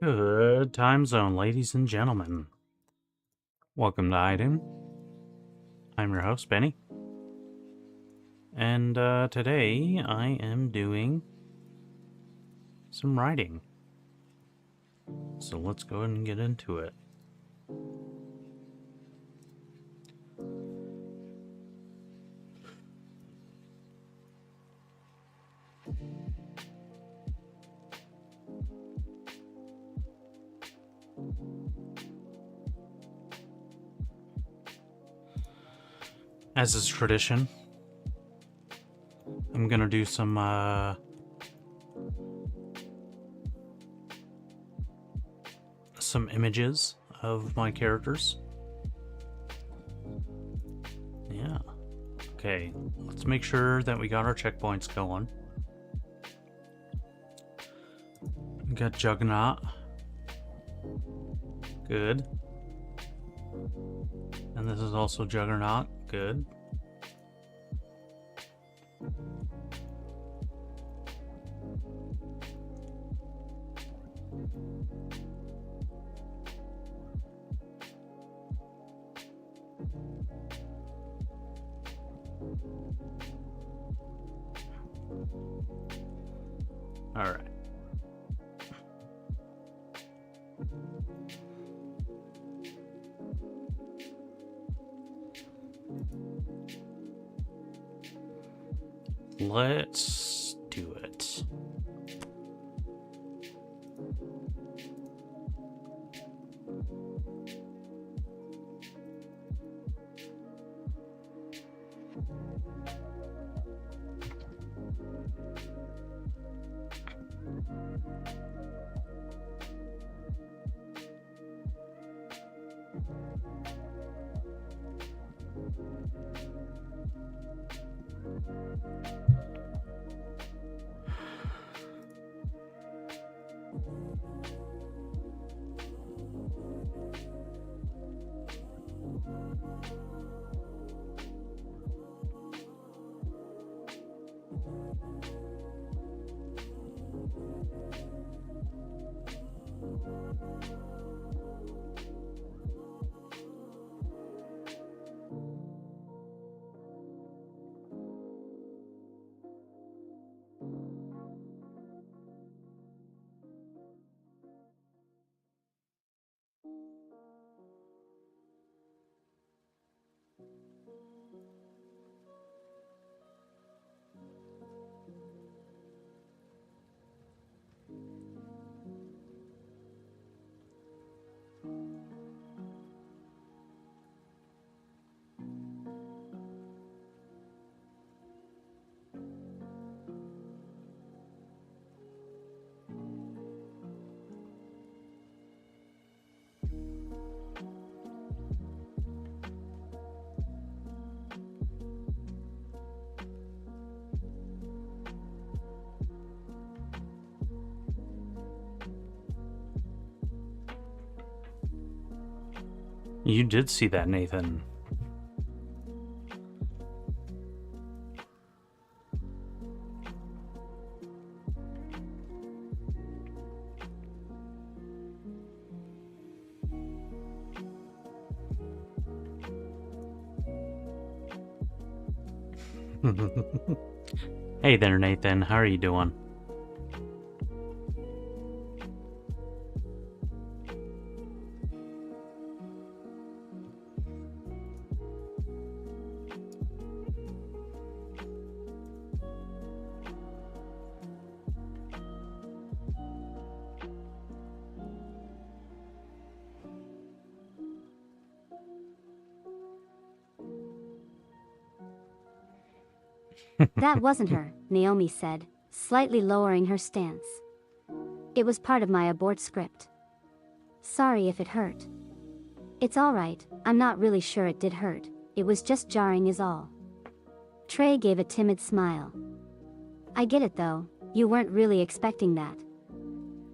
Good time zone, ladies and gentlemen. Welcome to iDoom. I'm your host, Benny. And today I am doing some writing. So let's go ahead and get into it. As is tradition, I'm gonna do some images of my characters. Yeah. Okay, let's make sure that we got our checkpoints going. We got Juggernaut. Good. And this is also Juggernaut. Good. All right. Let's do it. You did see that, Nathan. Hey there, Nathan. How are you doing? That wasn't her, Naomi said, slightly lowering her stance. It was part of my abort script. Sorry if it hurt. It's alright, I'm not really sure it did hurt, it was just jarring is all. Trey gave a timid smile. I get it though, you weren't really expecting that.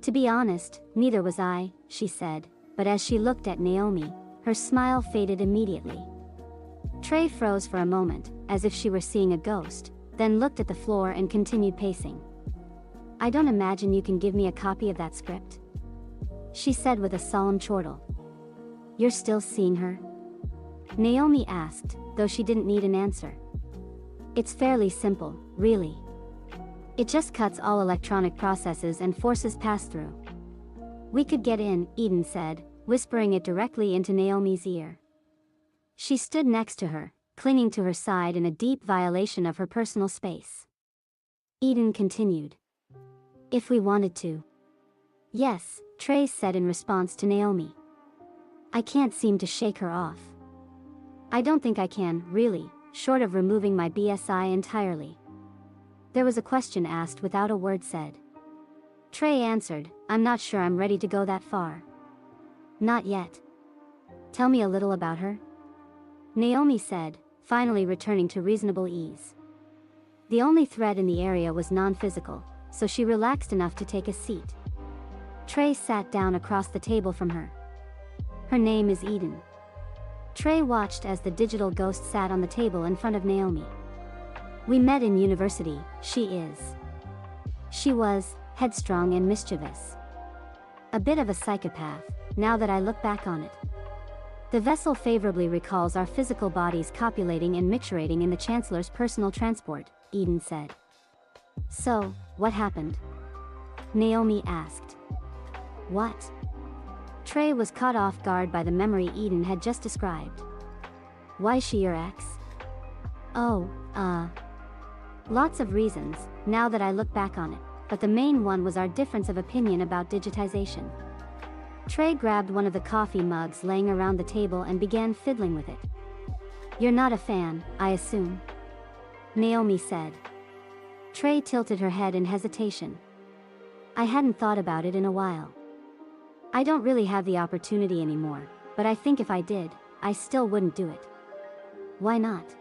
To be honest, neither was I, she said, but as she looked at Naomi, her smile faded immediately. Trey froze for a moment, as if she were seeing a ghost, then looked at the floor and continued pacing. I don't imagine you can give me a copy of that script, she said with a solemn chortle. You're still seeing her? Naomi asked, though she didn't need an answer. It's fairly simple, really. It just cuts all electronic processes and forces pass-through. We could get in, Eden said, whispering it directly into Naomi's ear. She stood next to her, clinging to her side in a deep violation of her personal space. Eden continued. If we wanted to. Yes, Trey said in response to Naomi. I can't seem to shake her off. I don't think I can, really, short of removing my BSI entirely. There was a question asked without a word said. Trey answered, I'm not sure I'm ready to go that far. Not yet. Tell me a little about her. Naomi said, finally returning to reasonable ease. The only threat in the area was non-physical, so she relaxed enough to take a seat. Trey sat down across the table from her. Her name is Eden. Trey watched as the digital ghost sat on the table in front of Naomi. We met in university, she is. She was headstrong and mischievous. A bit of a psychopath, now that I look back on it. The vessel favorably recalls our physical bodies copulating and micturating in the Chancellor's personal transport, Eden said. So, what happened? Naomi asked. What? Trey was caught off guard by the memory Eden had just described. Why is she your ex? Oh, lots of reasons, now that I look back on it, but the main one was our difference of opinion about digitization. Trey grabbed one of the coffee mugs laying around the table and began fiddling with it. You're not a fan, I assume? Naomi said. Trey tilted her head in hesitation. I hadn't thought about it in a while. I don't really have the opportunity anymore, but I think if I did, I still wouldn't do it. Why not?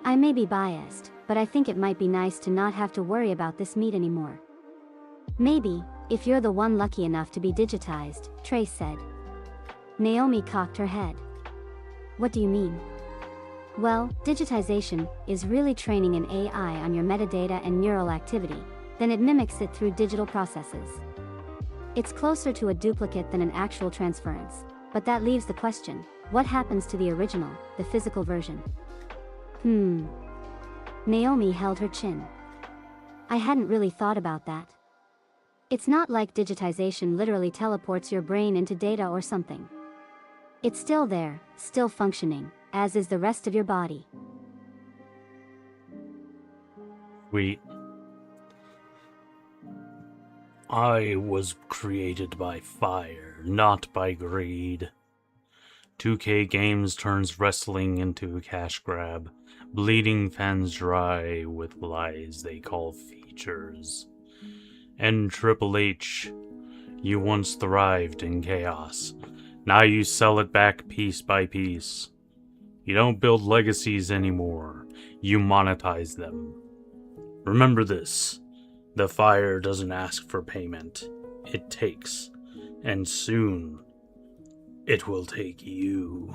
I may be biased, but I think it might be nice to not have to worry about this meat anymore. Maybe, if you're the one lucky enough to be digitized, Trey said. Naomi cocked her head. What do you mean? Well, digitization is really training an AI on your metadata and neural activity, then it mimics it through digital processes. It's closer to a duplicate than an actual transference, but that leaves the question, what happens to the original, the physical version? Naomi held her chin. I hadn't really thought about that. It's not like digitization literally teleports your brain into data or something. It's still there, still functioning, as is the rest of your body. Wait. I was created by fire, not by greed. 2K Games turns wrestling into a cash grab, bleeding fans dry with lies they call features. And Triple H, you once thrived in chaos. Now you sell it back piece by piece. You don't build legacies anymore, you monetize them. Remember this, the fire doesn't ask for payment, it takes, and soon. It will take you.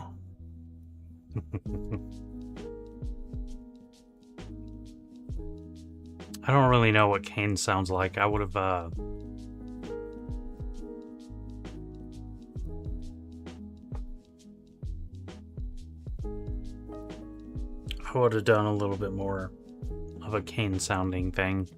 I don't really know what cane sounds like. I would have, done a little bit more of a cane sounding thing.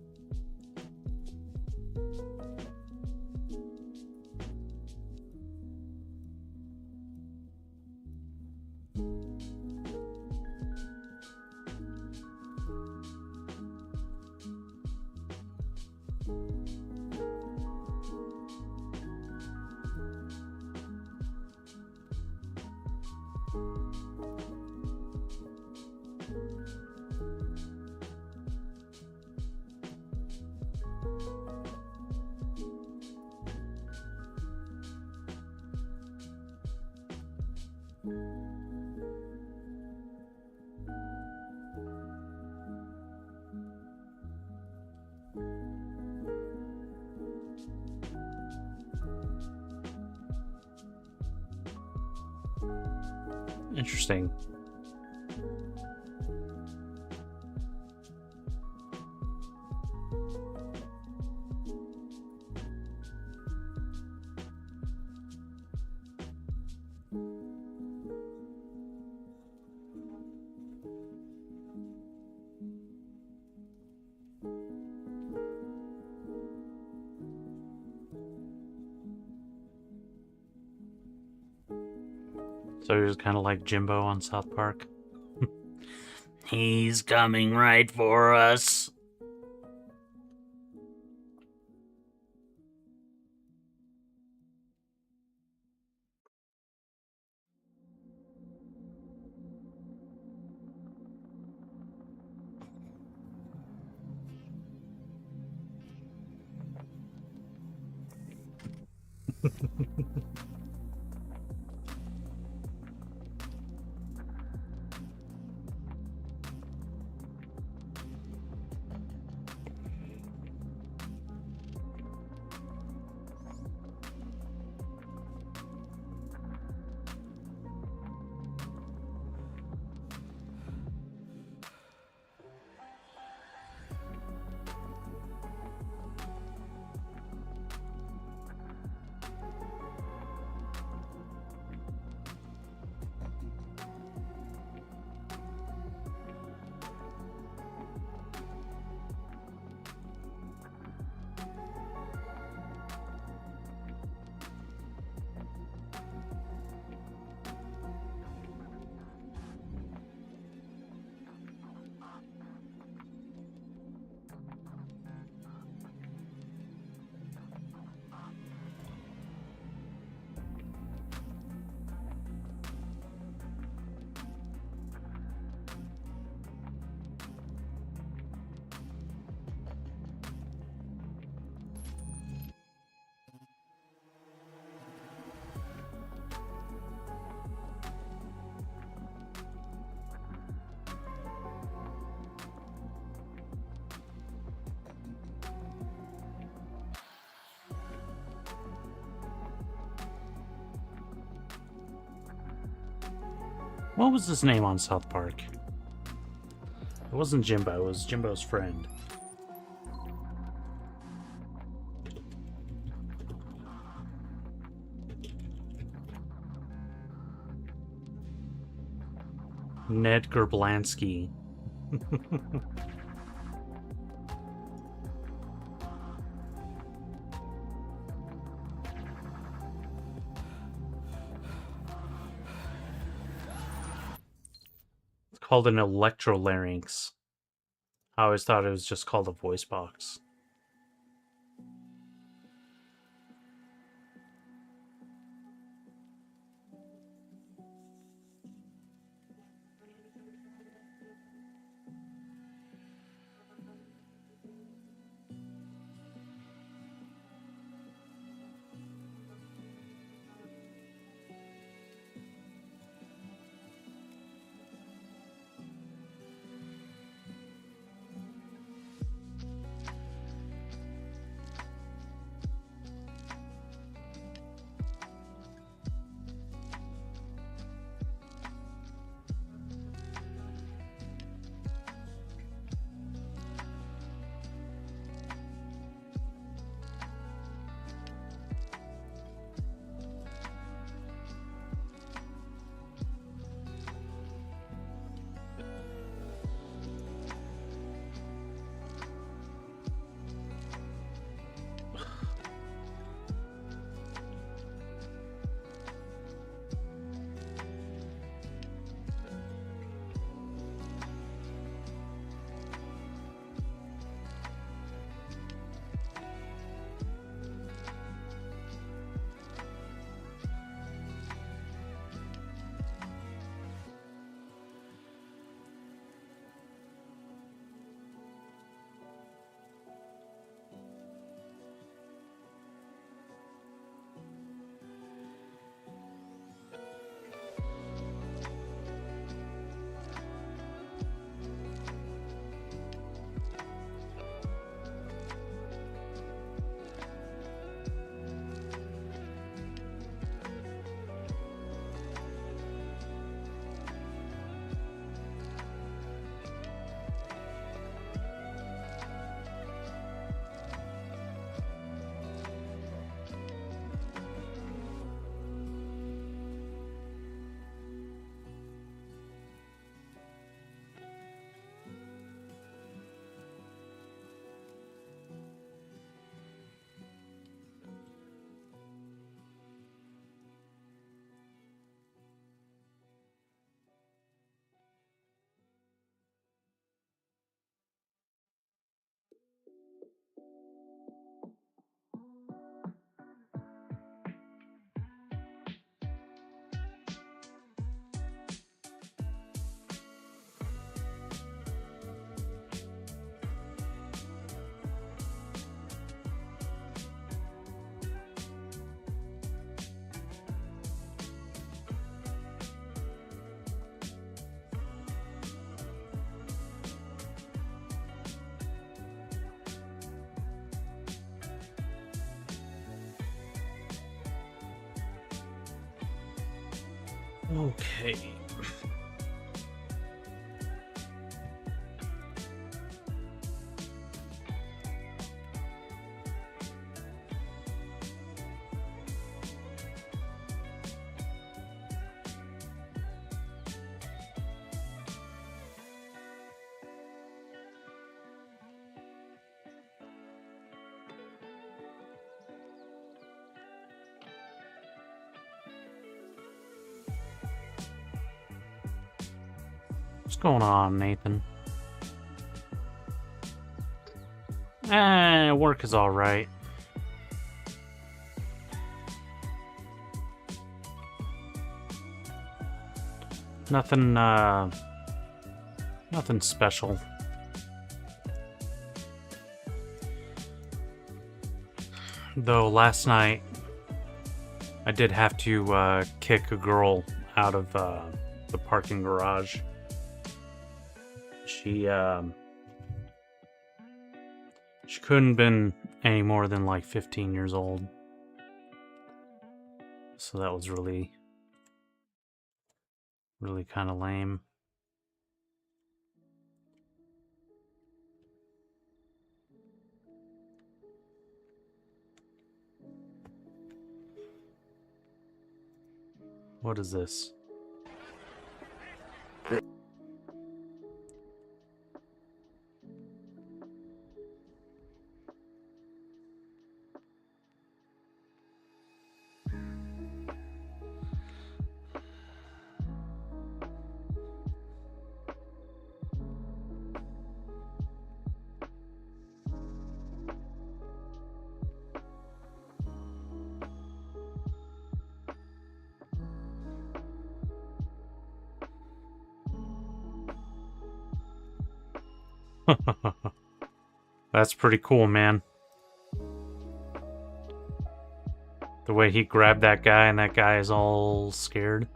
Interesting. So he was kind of like Jimbo on South Park. He's coming right for us. What was his name on South Park? It wasn't Jimbo, it was Jimbo's friend. Ned Gerblansky. It's called an electrolarynx. I always thought it was just called a voice box. Okay. What's going on, Nathan? Work is alright. Nothing, nothing special. Though last night, I did have to, kick a girl out of, the parking garage. She couldn't have been any more than like 15 years old. So that was really kind of lame. What is this? That's pretty cool, man. The way he grabbed that guy and that guy is all scared.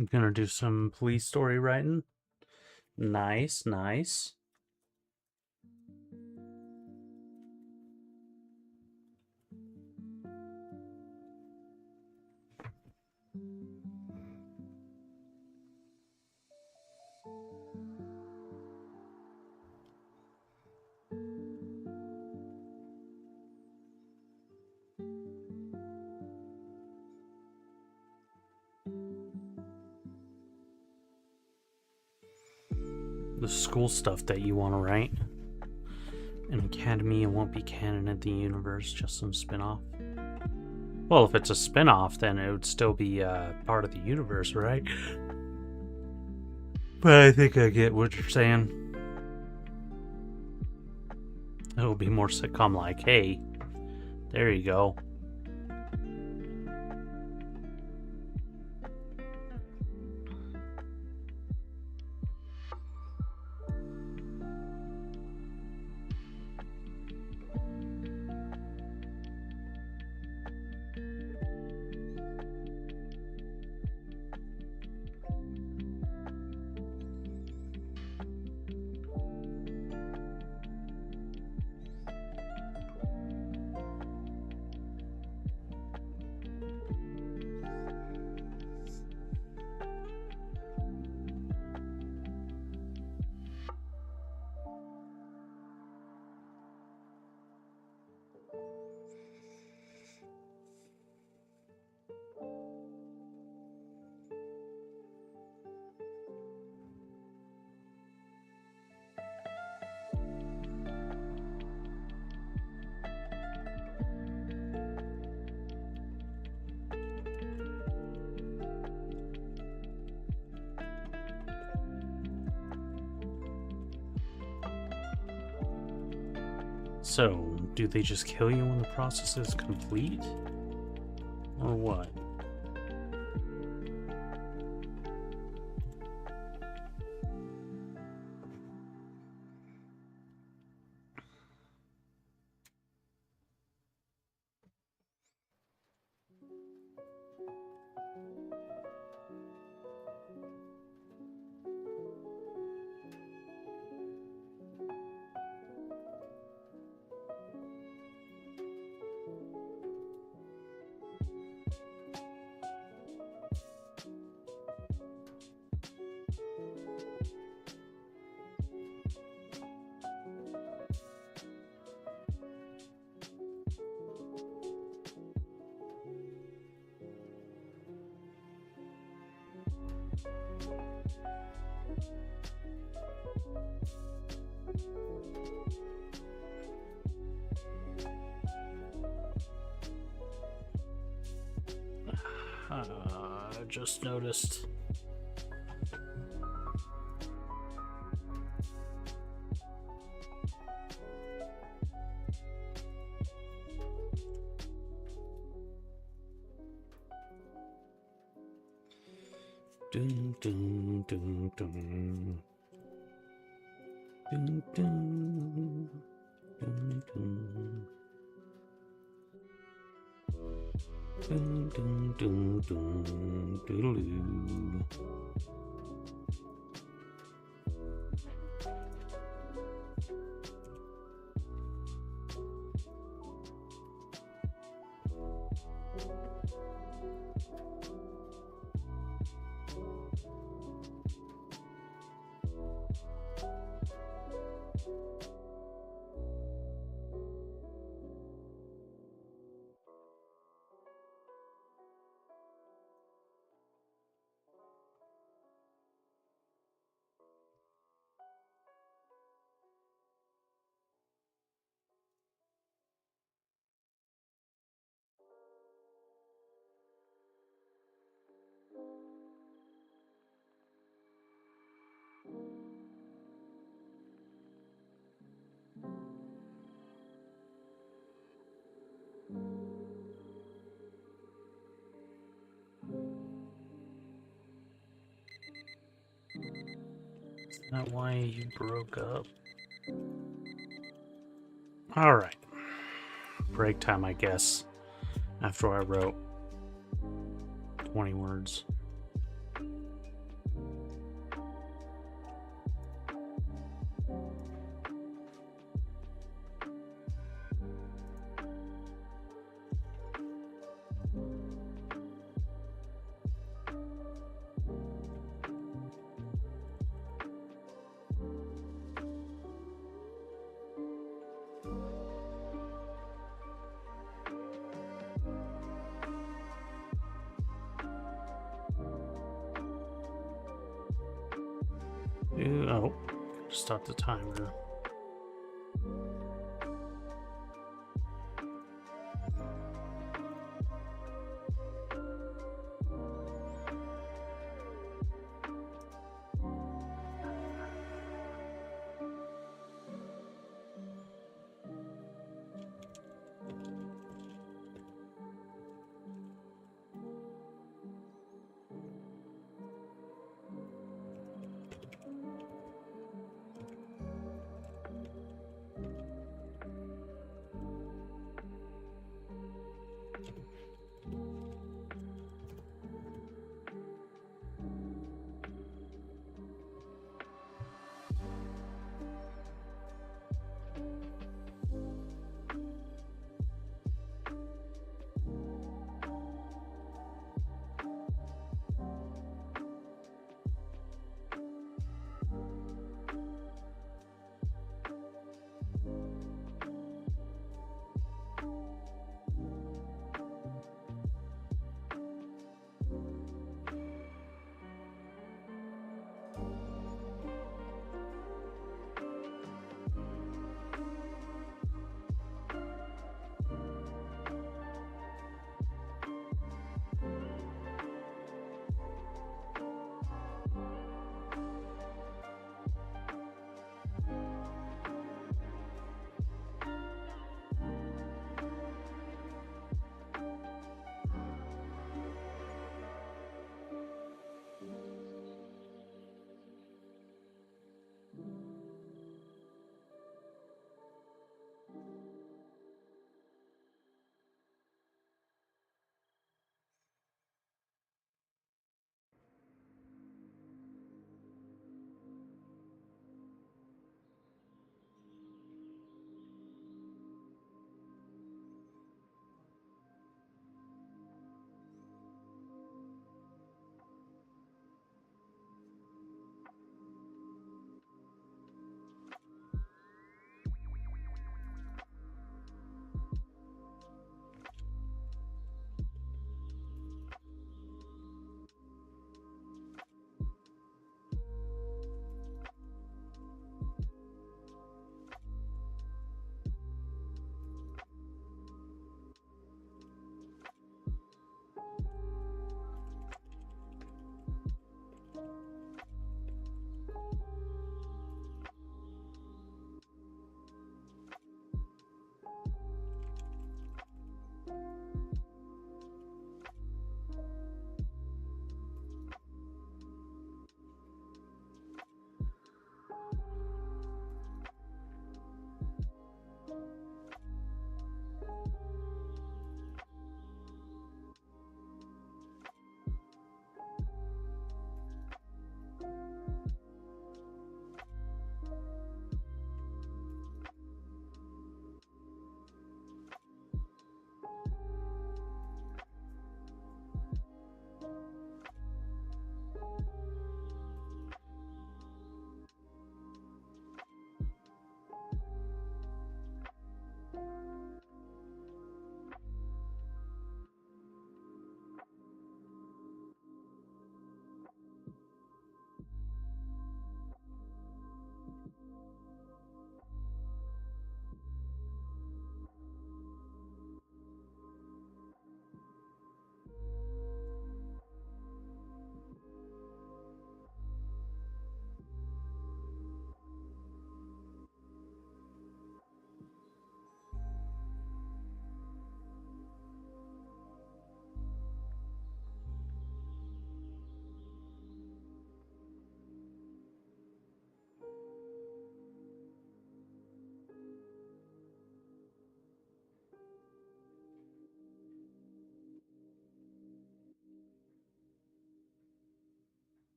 I'm gonna do some police story writing. Nice, nice. The school stuff that you want to write. An academy, it won't be canon in the universe, just some spin-off. Well, if it's a spin-off, then it would still be part of the universe, right? But I think I get what you're saying. It will be more sitcom like, hey, there you go. So, do they just kill you when the process is complete? Or what? Just noticed. Dun, dun, dun, dun. Dun, dun, dun, dun. Dun, dun, dun, dun, doodaloo. Is that why you broke up? Alright. Break time, I guess. After I wrote 20 words. Oh, start the timer.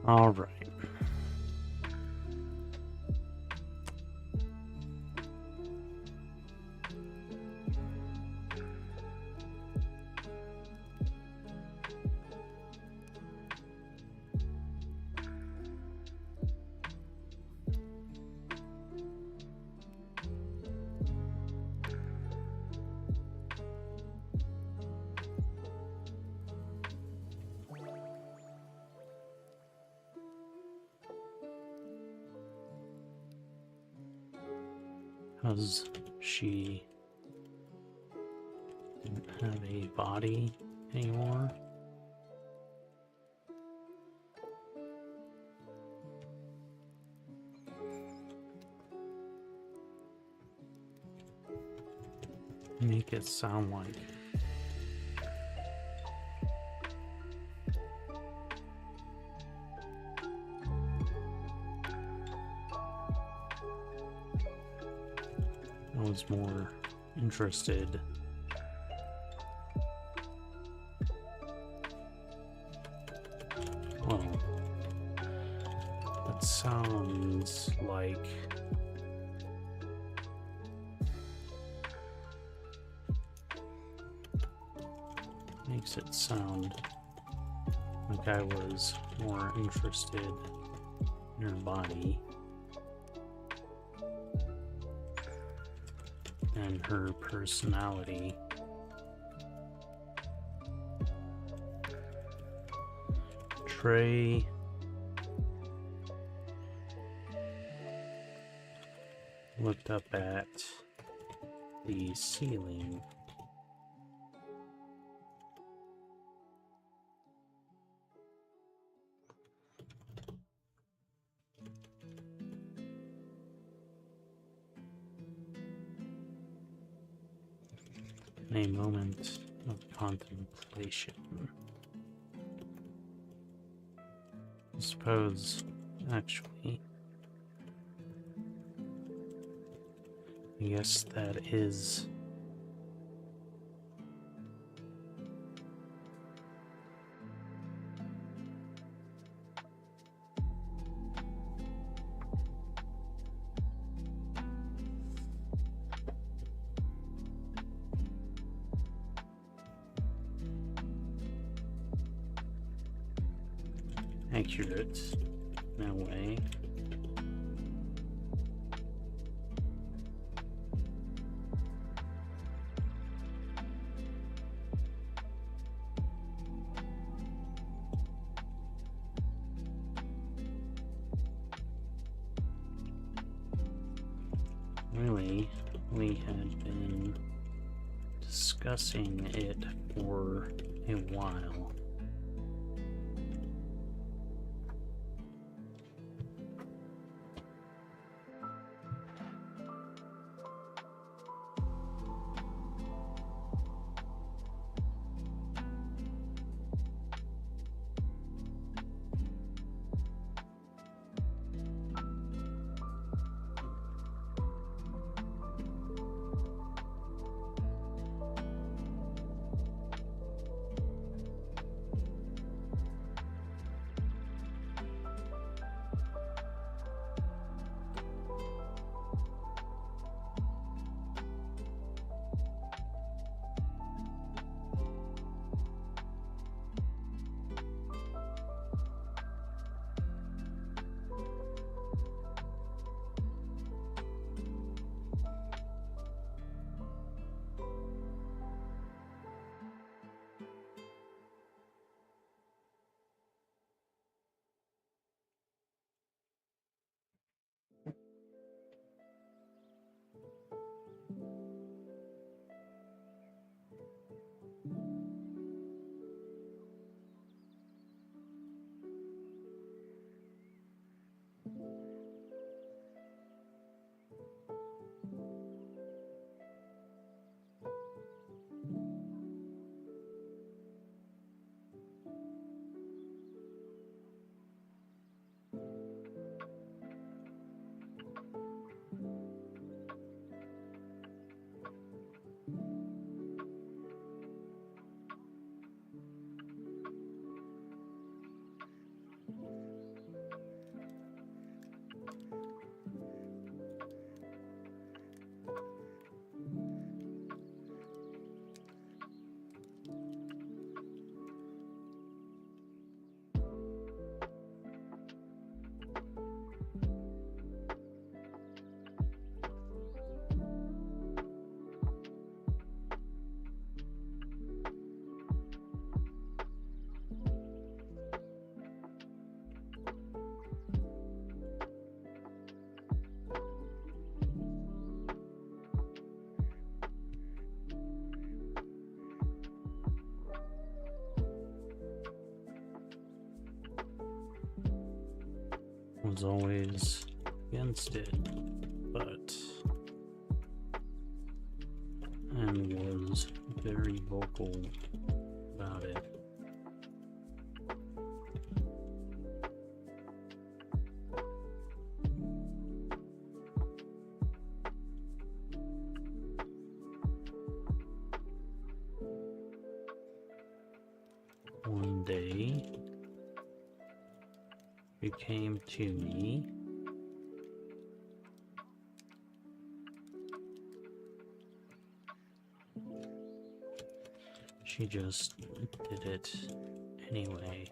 All right. Because she didn't have a body anymore. Make it sound like I was more interested. Well, that sounds like makes it sound like I was more interested in her body than her personality. Trey looked up at the ceiling. In a moment of contemplation. I suppose, actually, I guess that is accurate in a way. Really, we had been discussing it for a while. was always against it, but and was very vocal about it. One day, she came to me. She just did it anyway.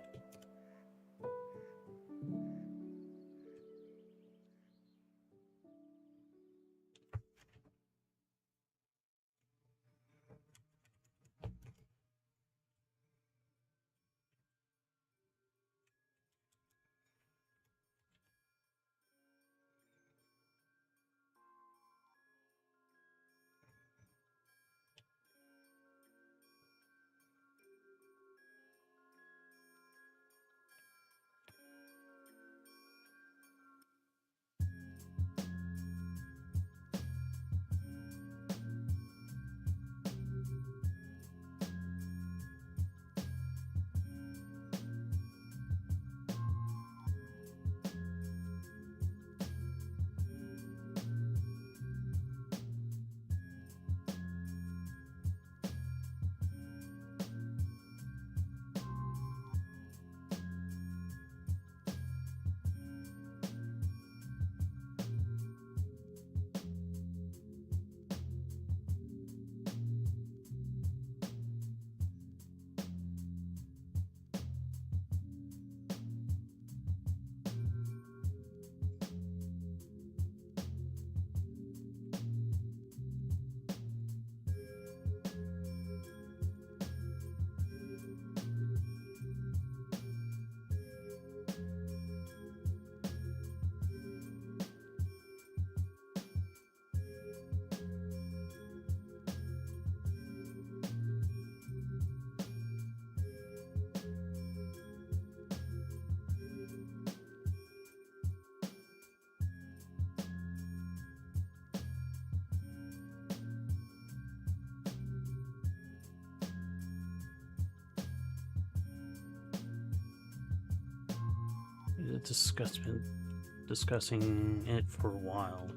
Discussing it for a while.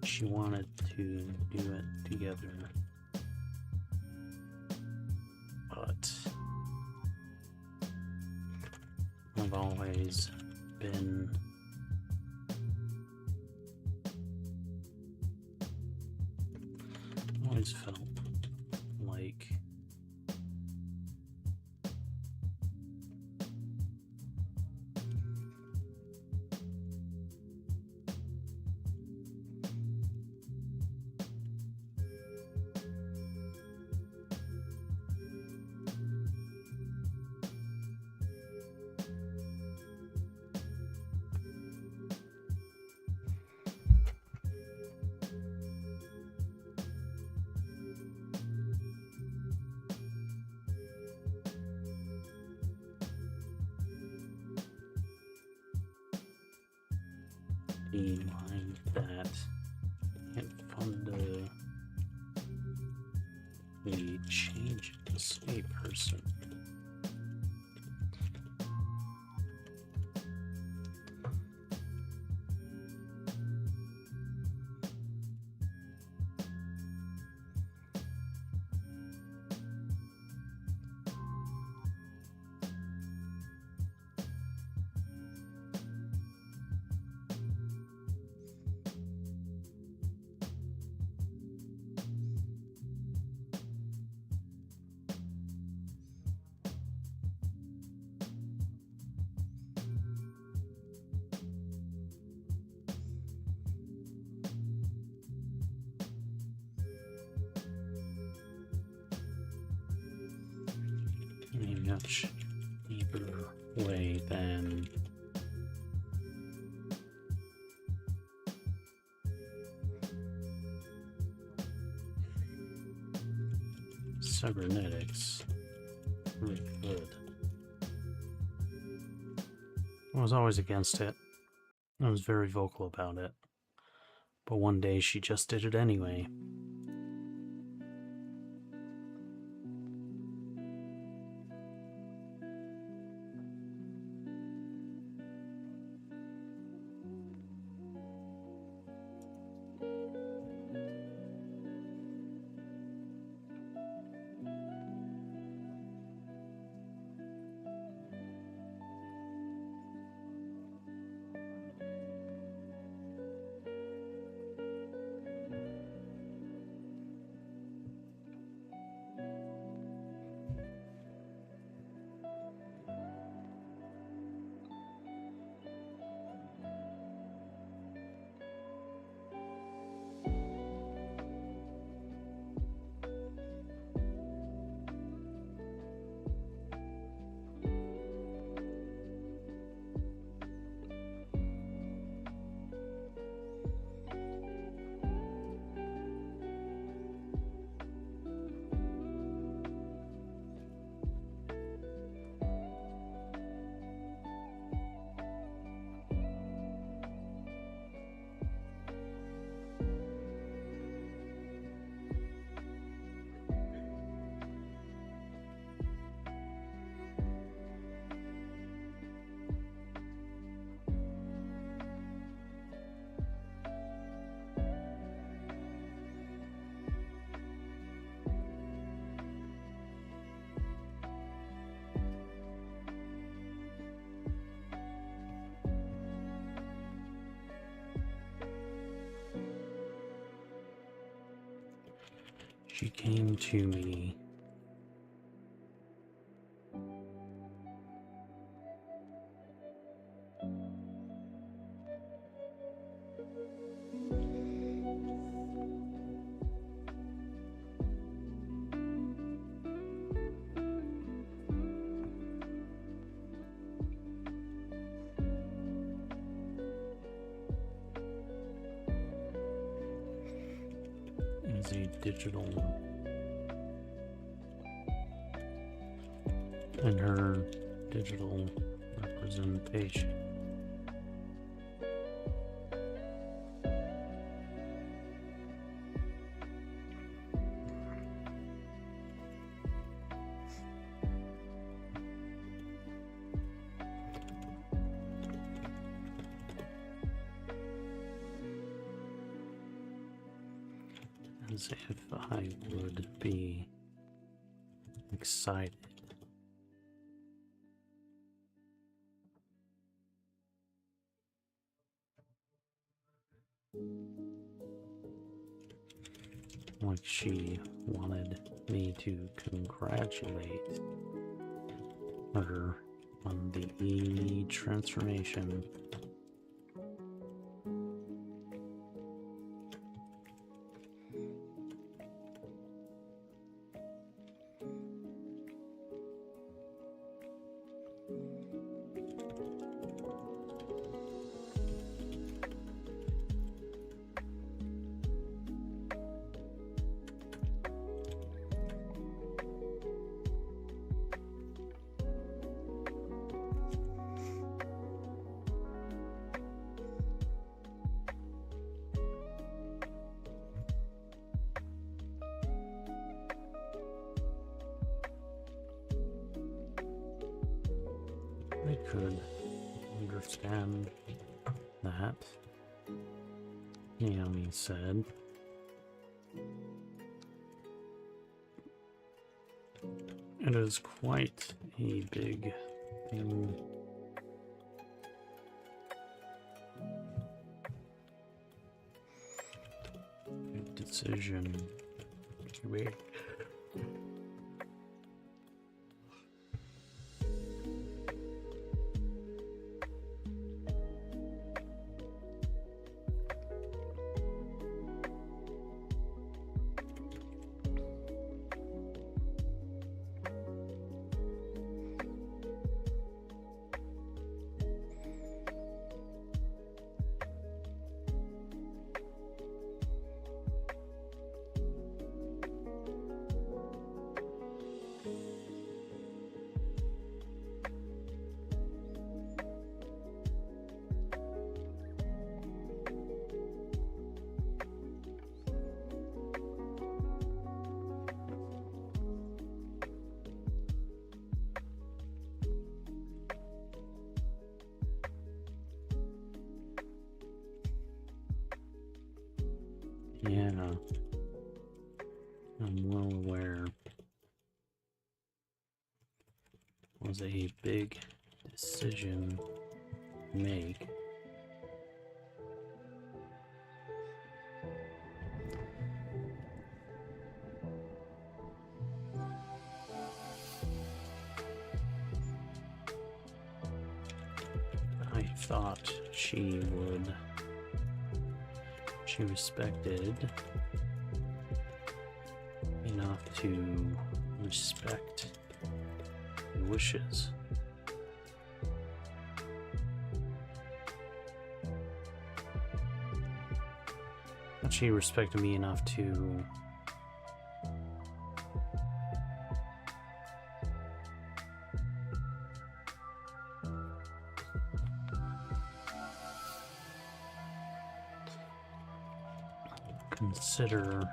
She wanted to do it together, but I've always been felt like mind that can't fundamentally change a person. In a much deeper way than cybernetics really could. I was always against it. I was very vocal about it. But one day she just did it anyway. She came to me. As a digital, and her digital representation. As if I would be excited. Like she wanted me to congratulate her on the transformation. I could understand that, Naomi said. It is quite a big thing. Big decision to make. Yeah, I'm well aware. It was a big decision to make. I thought she would. She respected enough to respect your wishes. She respected me enough to consider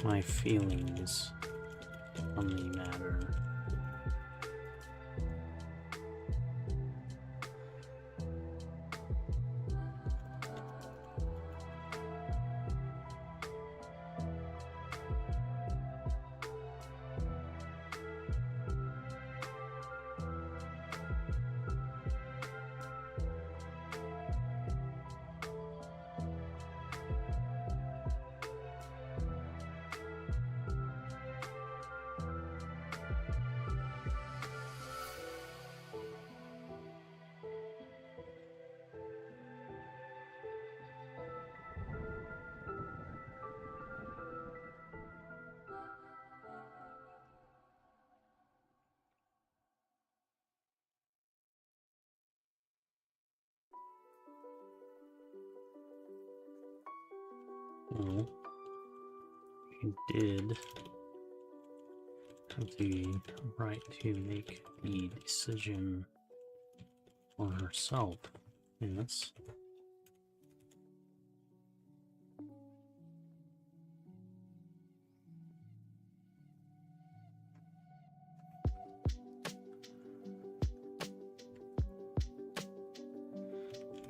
my feelings on the matter. Well, she did have the right to make the decision for herself. Yes.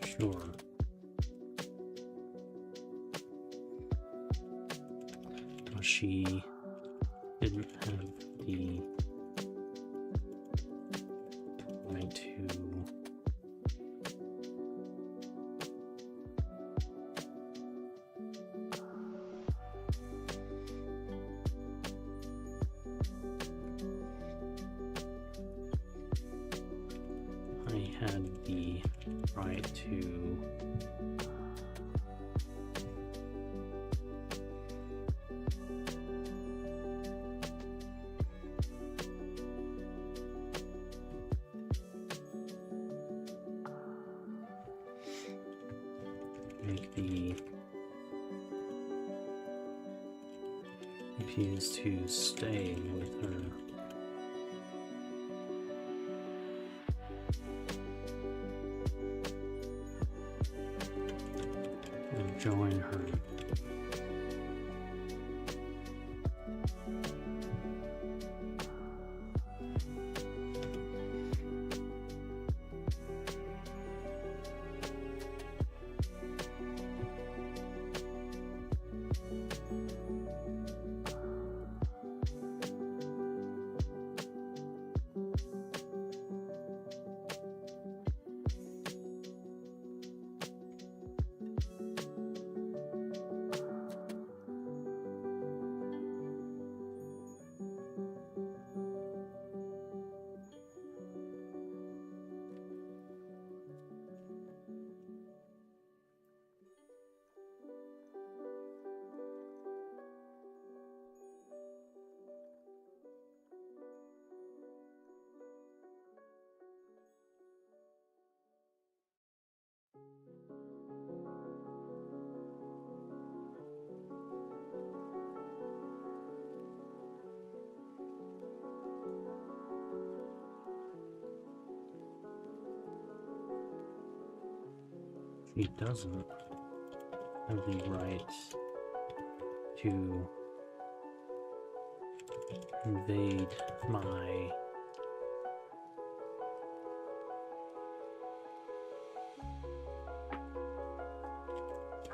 Sure. But she didn't have the right to I had the right to make the refuse to stay with her. And join her. She doesn't have the right to invade my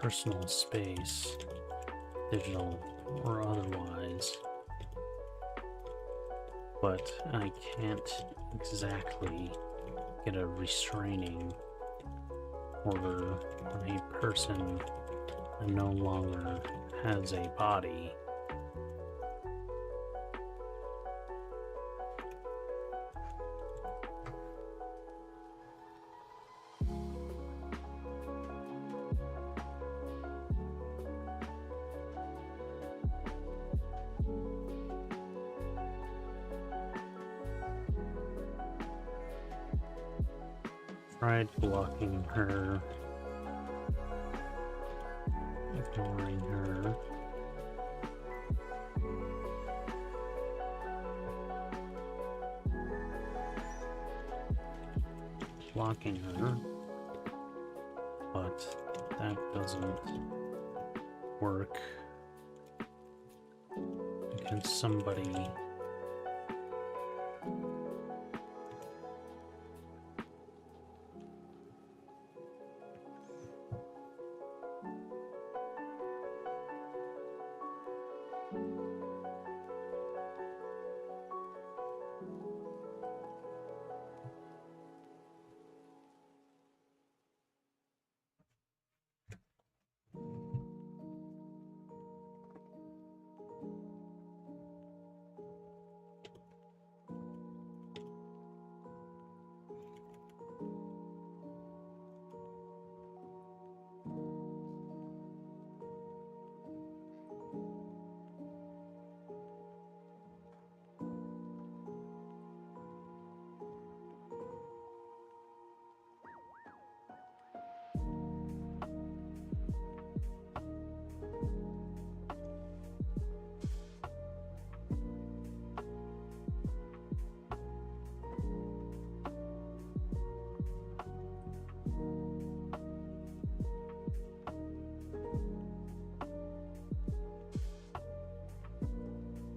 personal space, digital or otherwise. But I can't exactly get a restraining order on a person that no longer has a body. Tried blocking her, ignoring her. Blocking her, but that doesn't work against somebody.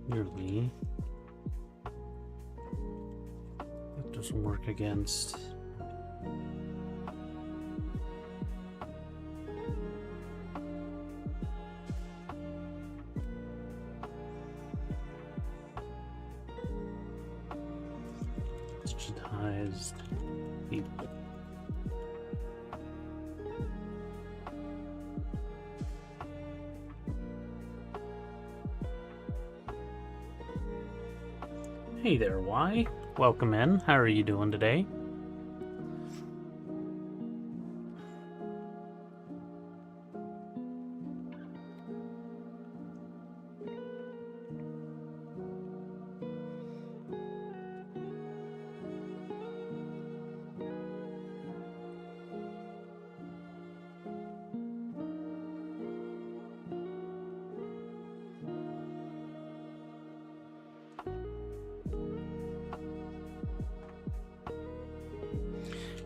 Clearly, that doesn't work against digitized people. Hey there, Y. Welcome in. How are you doing today?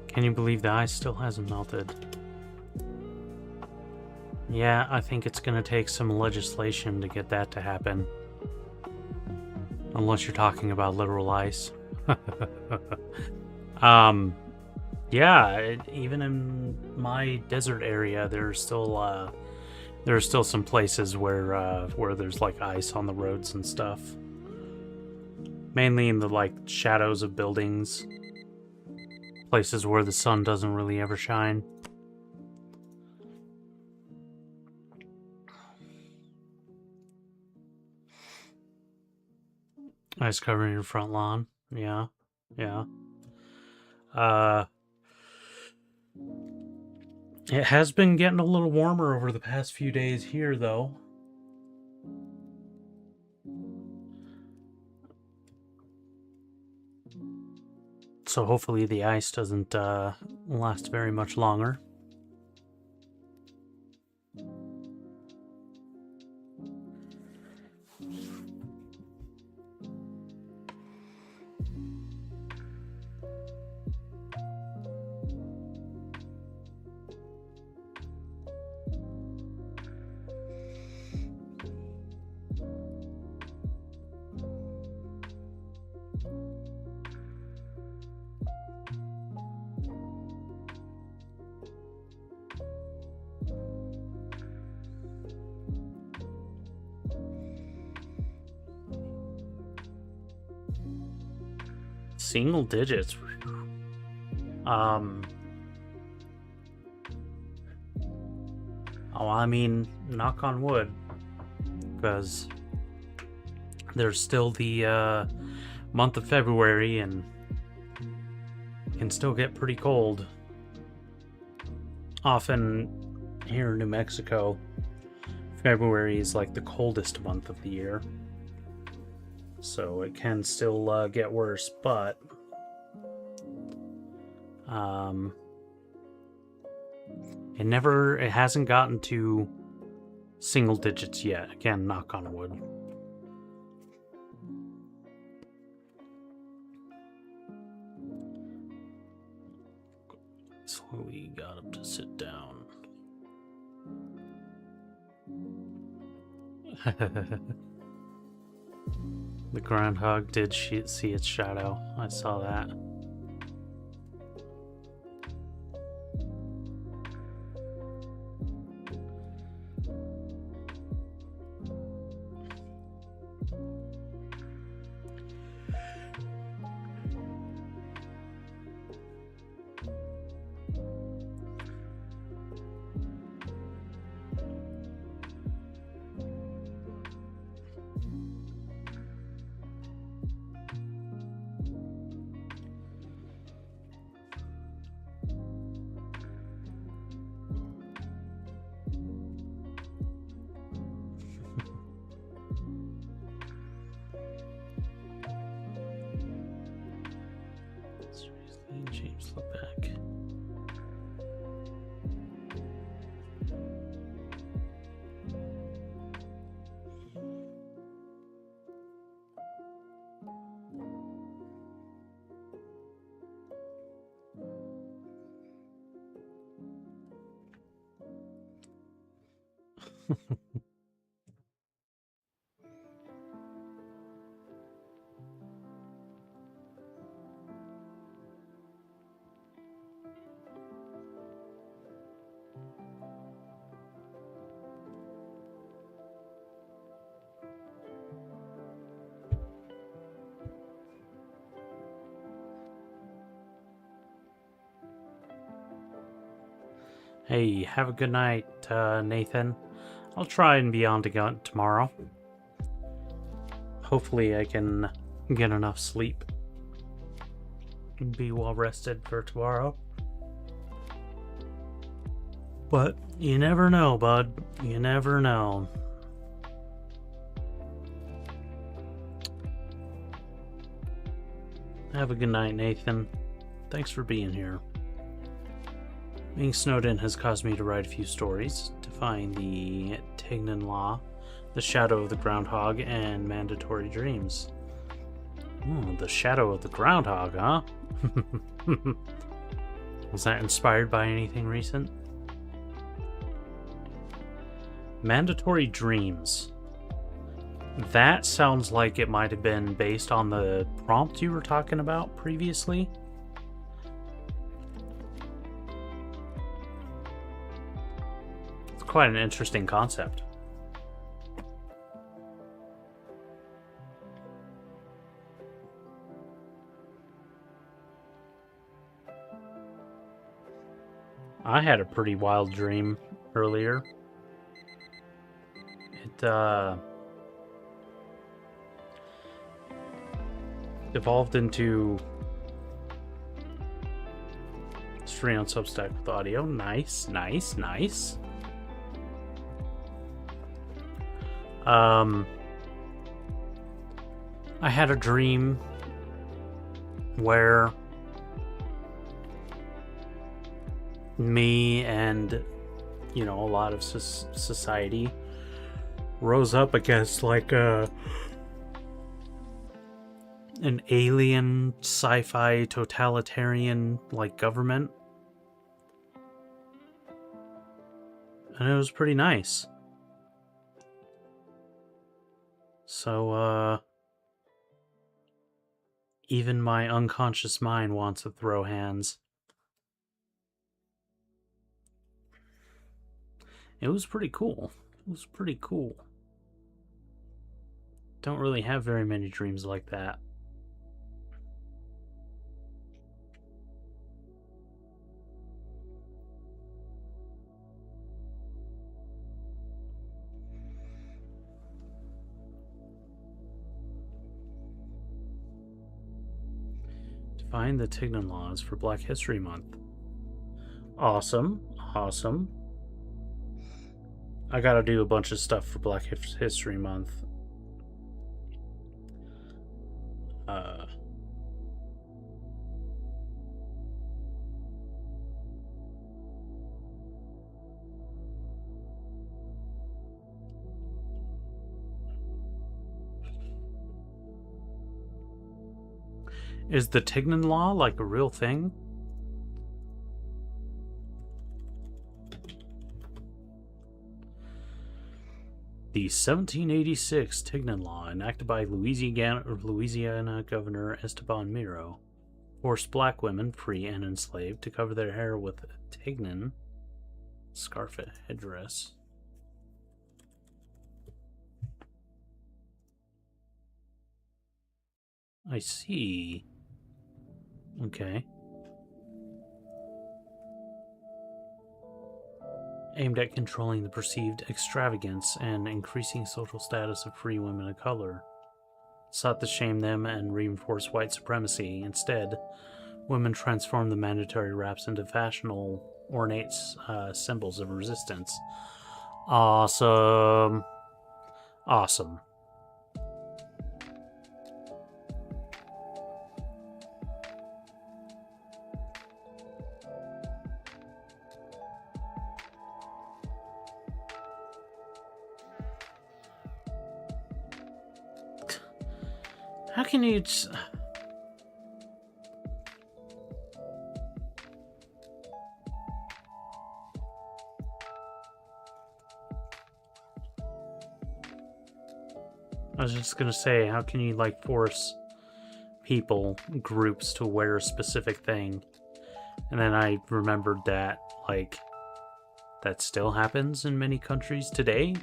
Can you believe the ice still hasn't melted? Yeah, I think it's gonna take some legislation to get that to happen. Unless you're talking about literal ice. Yeah, even in my desert area, there are still some places where there's like ice on the roads and stuff. Mainly in the like shadows of buildings. Places where the sun doesn't really ever shine. Ice covering your front lawn. Yeah. Yeah. It has been getting a little warmer over the past few days here, though. So hopefully the ice doesn't last very much longer. Single digits. Oh, I mean, knock on wood, because there's still the month of February and it can still get pretty cold. Often here in New Mexico, February is like the coldest month of the year, so it can still get worse, but it hasn't gotten to single digits yet. Again, knock on wood. Slowly got him to sit down. The groundhog did see its shadow. I saw that. James, look back. Hey, have a good night, Nathan. I'll try and be on tomorrow. Hopefully I can get enough sleep and be well rested for tomorrow. But you never know, bud. You never know. Have a good night, Nathan. Thanks for being here. Being snowed in has caused me to write a few stories, Defying the Tignan Law, The Shadow of the Groundhog, and Mandatory Dreams. Ooh, The Shadow of the Groundhog, huh? Was that inspired by anything recent? Mandatory Dreams. That sounds like it might have been based on the prompt you were talking about previously. Quite an interesting concept. I had a pretty wild dream earlier. It evolved into stream on Substack with audio. Nice, nice, nice. I had a dream where me and, a lot of society rose up against like an alien sci-fi totalitarian like government. And it was pretty nice. So, even my unconscious mind wants to throw hands. It was pretty cool. It was pretty cool. Don't really have very many dreams like that. Define the Tignan laws for Black History Month. Awesome. Awesome. I gotta do a bunch of stuff for Black History Month. Is the Tignan law like a real thing? The 1786 Tignan Law, enacted by Louisiana Governor Esteban Miro, forced black women, free and enslaved, to cover their hair with a tignan scarf headdress. I see. Okay. Aimed at controlling the perceived extravagance and increasing social status of free women of color. Sought to shame them and reinforce white supremacy. Instead, women transformed the mandatory wraps into fashionable, ornate symbols of resistance. Awesome. Awesome. How can you... I was just gonna say, how can you, like, force people, groups, to wear a specific thing? And then I remembered that, like, that still happens in many countries today.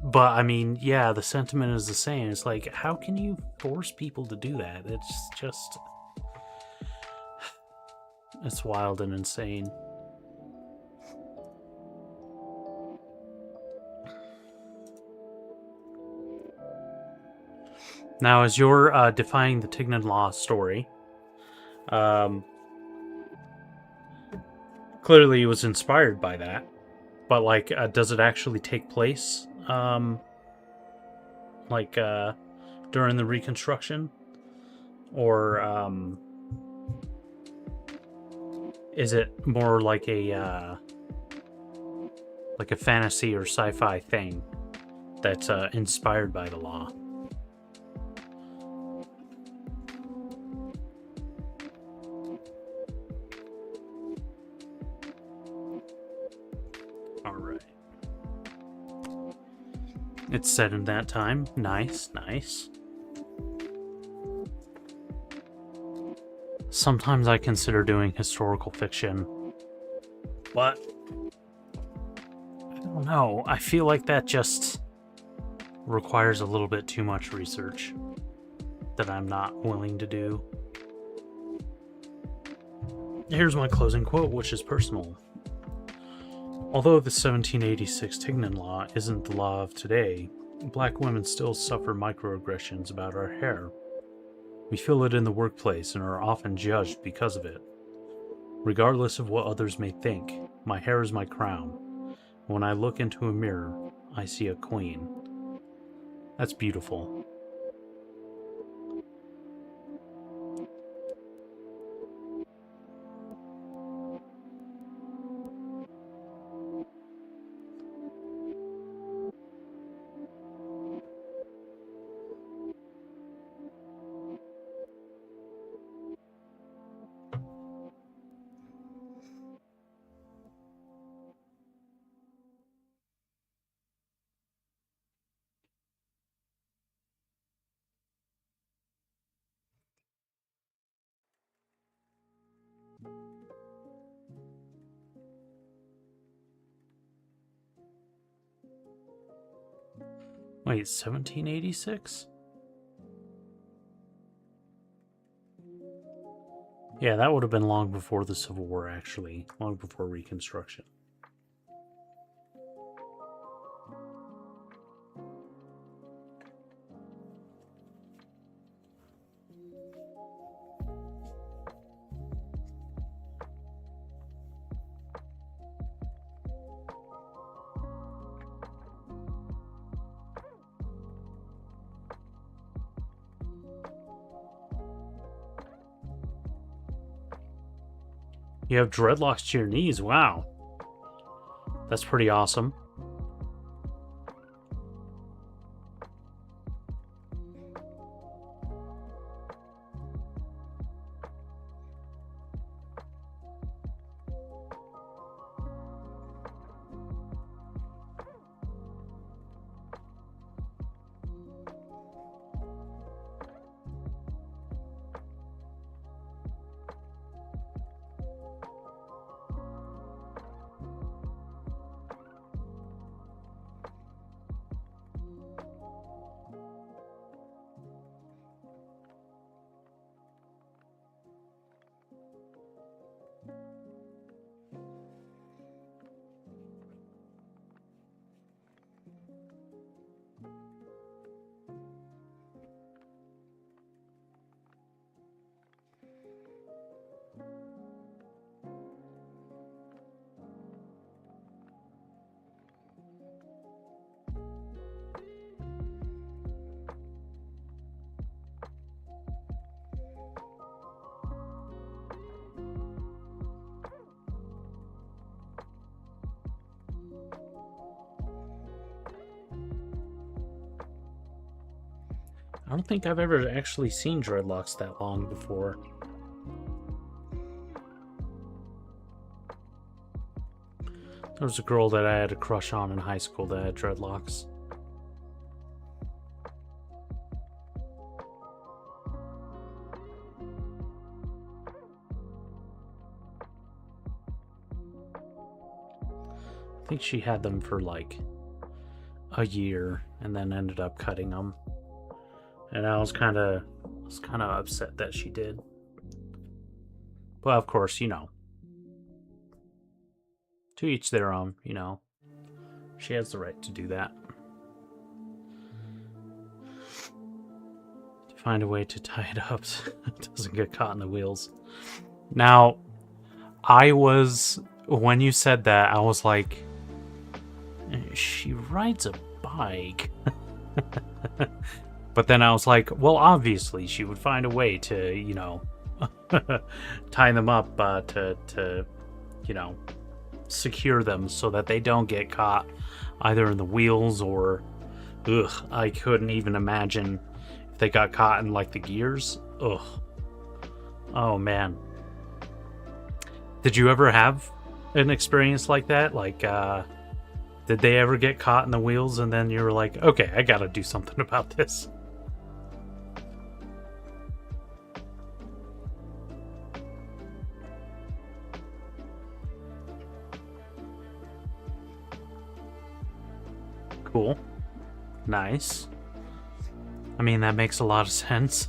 But, I mean, yeah, the sentiment is the same. It's like, how can you force people to do that? It's just... It's wild and insane. Now, as you're defining the Tignan Law story, clearly it was inspired by that. But, like, does it actually take place, during the Reconstruction? Or, is it more like a fantasy or sci-fi thing that's, inspired by the law? It's set in that time. Nice, nice. Sometimes I consider doing historical fiction, but I don't know. I feel like that just requires a little bit too much research that I'm not willing to do. Here's my closing quote, which is personal. Although the 1786 Tignan Law isn't the law of today, black women still suffer microaggressions about our hair. We feel it in the workplace and are often judged because of it. Regardless of what others may think, my hair is my crown. When I look into a mirror, I see a queen. That's beautiful. Wait, 1786? Yeah, that would have been long before the Civil War, actually. Long before Reconstruction. You have dreadlocks to your knees. Wow. That's pretty awesome. I don't think I've ever actually seen dreadlocks that long before. There was a girl that I had a crush on in high school that had dreadlocks. I think she had them for like a year and then ended up cutting them. And I was kind of upset that she did. But of course, you know, to each their own, you know. She has the right to do that. To find a way to tie it up so it doesn't get caught in the wheels. Now, when you said that, I was like, she rides a bike. But then I was like, well, obviously she would find a way to, you know, tie them up to, you know, secure them so that they don't get caught either in the wheels or, I couldn't even imagine if they got caught in like the gears. Oh man. Did you ever have an experience like that? Like, did they ever get caught in the wheels and then you were like, okay, I gotta do something about this? Cool. Nice. I mean, that makes a lot of sense.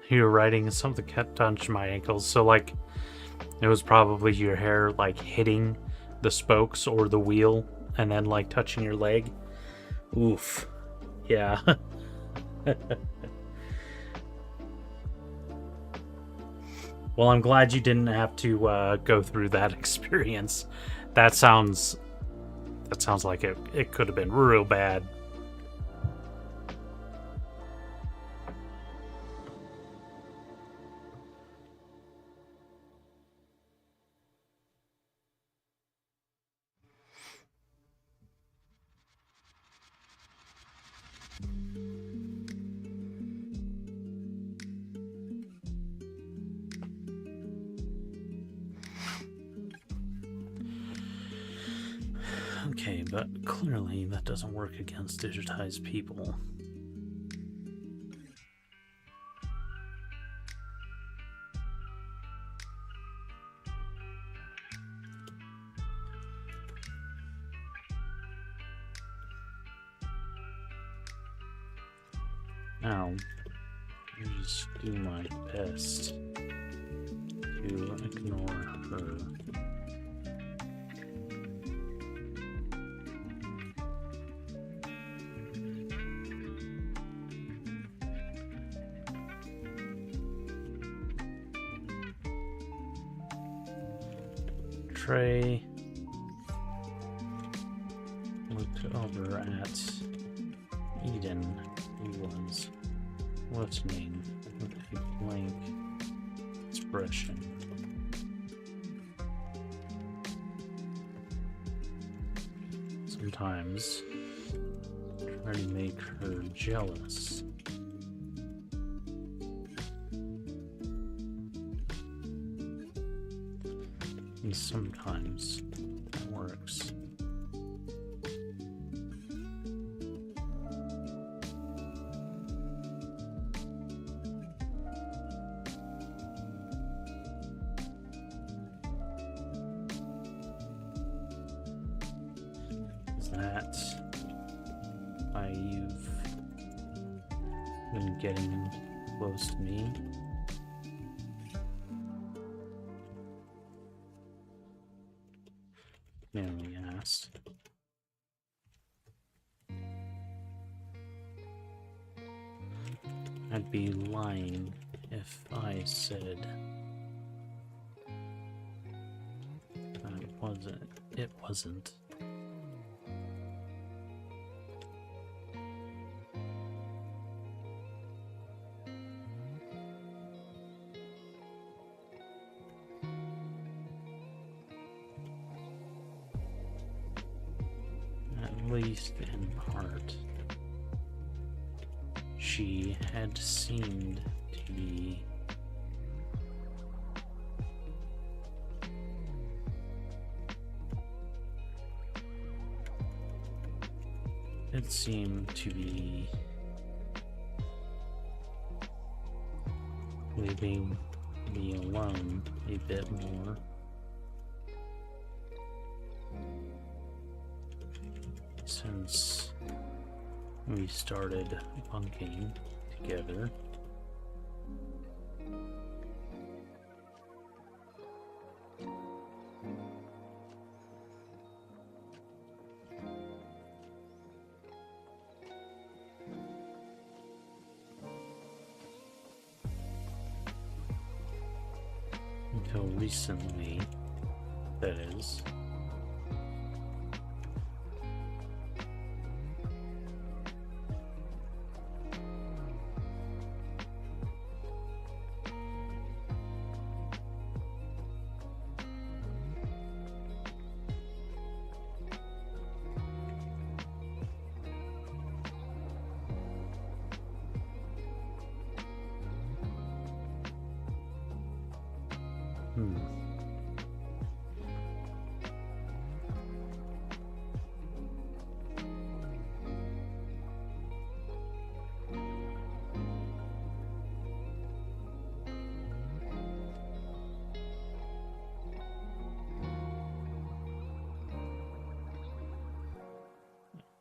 You were riding and something kept touching my ankles, so like it was probably your hair like hitting the spokes or the wheel and then like touching your leg. Oof. Yeah. Well, I'm glad you didn't have to go through that experience. That sounds like it could have been real bad. Okay, but clearly that doesn't work against digitized people. Now, let me just do my best to ignore her. Trey looked over at Eden, who was listening with a blank expression. Sometimes try to make her jealous. And sometimes that works. Is that why you've been getting close to me? Naomi asked. I'd be lying if I said it wasn't. At least in part. She had seemed to be leaving me alone a bit more. Since we started bunking together. Until recently, that is.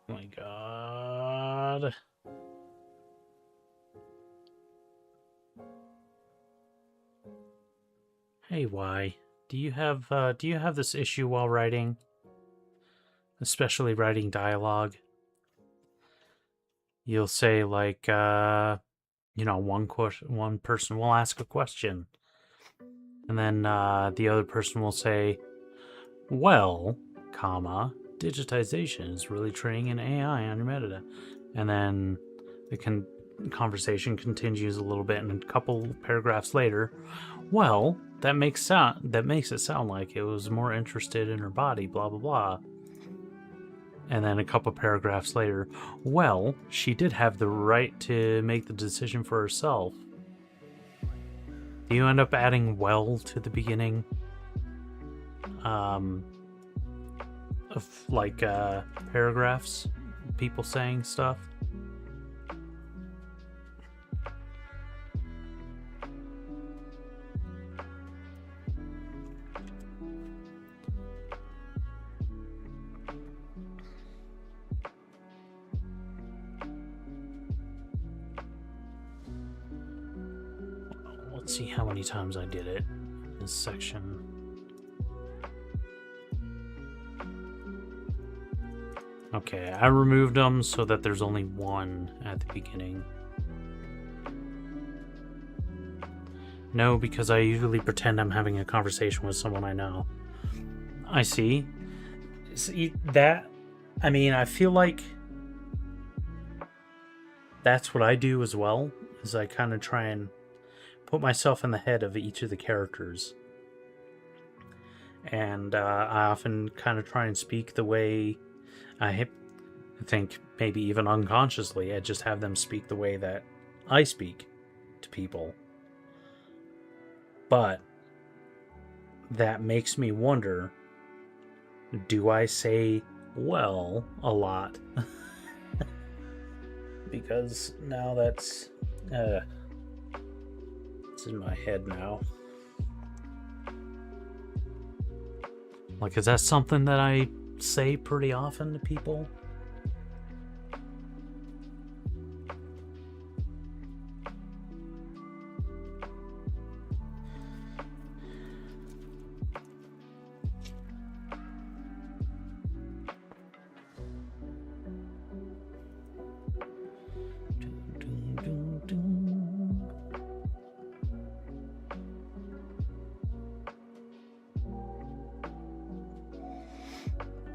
My God. Hey, why? Do you have this issue while writing? Especially writing dialogue? You'll say like one person will ask a question. And then the other person will say, well, comma, digitization is really training an AI on your metadata. And then the conversation continues a little bit, and a couple paragraphs later, well, that makes it sound like it was more interested in her body, blah blah blah. And then a couple paragraphs later, well, she did have the right to make the decision for herself. Do you end up adding well to the beginning of like paragraphs, people saying stuff? Let's see how many times I did it. this section. Okay, I removed them so that there's only one at the beginning. No, because I usually pretend I'm having a conversation with someone I know. I see. See, that... I mean, I feel like that's what I do as well, is I kind of try and put myself in the head of each of the characters. And I often kind of try and speak the way I think, maybe even unconsciously, I just have them speak the way that I speak to people. But that makes me wonder, do I say well a lot? Because now that's it's in my head now. Like, is that something that I say pretty often to people?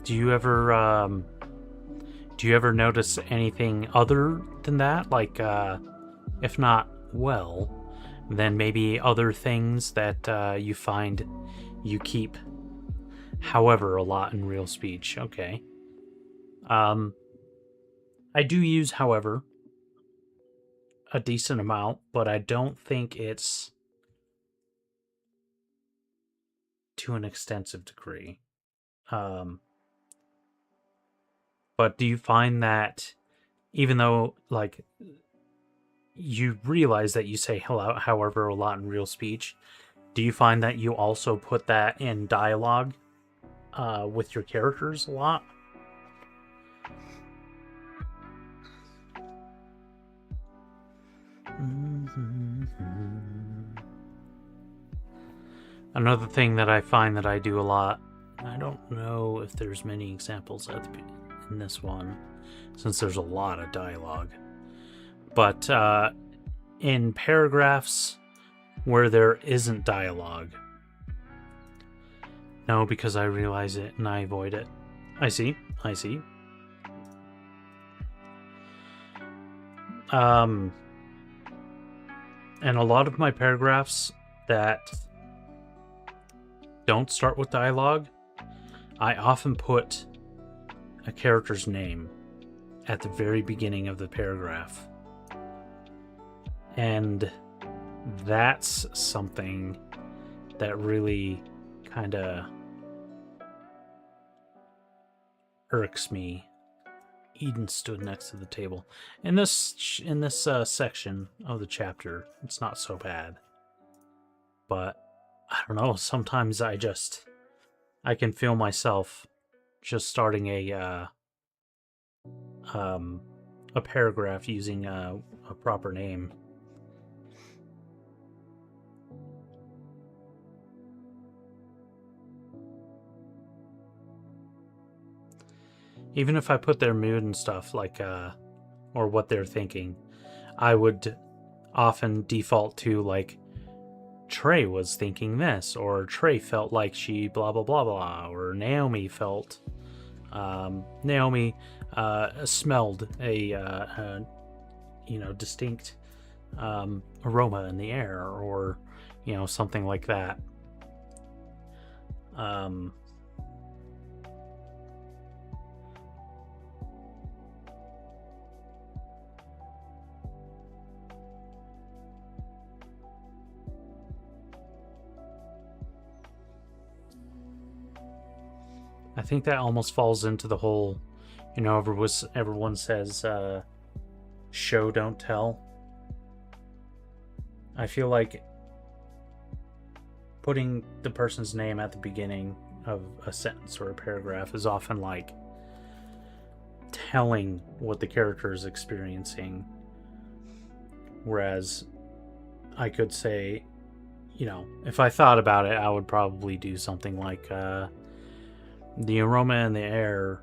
Do you ever notice anything other than that? Like, if not well, then maybe other things that you find you keep, however, a lot in real speech. Okay. I do use however a decent amount, but I don't think it's to an extensive degree. But do you find that even though, like, you realize that you say hello, however, a lot in real speech, do you find that you also put that in dialogue with your characters a lot? Another thing that I find that I do a lot, I don't know if there's many examples in this one, since there's a lot of dialogue, but in paragraphs where there isn't dialogue. No, because I realize it and I avoid it. I see. And a lot of my paragraphs that don't start with dialogue, I often put a character's name at the very beginning of the paragraph. And that's something that really kind of irks me. Eden stood next to the table. In this section of the chapter, it's not so bad. But I don't know, sometimes I can feel myself just starting a paragraph using a proper name. Even if I put their mood and stuff, like, or what they're thinking, I would often default to, like, Trey was thinking this, or Trey felt like she blah blah blah blah, or Naomi felt, Naomi smelled a distinct aroma in the air, or something like that. I think that almost falls into the whole, everyone says, show, don't tell. I feel like putting the person's name at the beginning of a sentence or a paragraph is often like telling what the character is experiencing. Whereas I could say, you know, if I thought about it, I would probably do something like the aroma in the air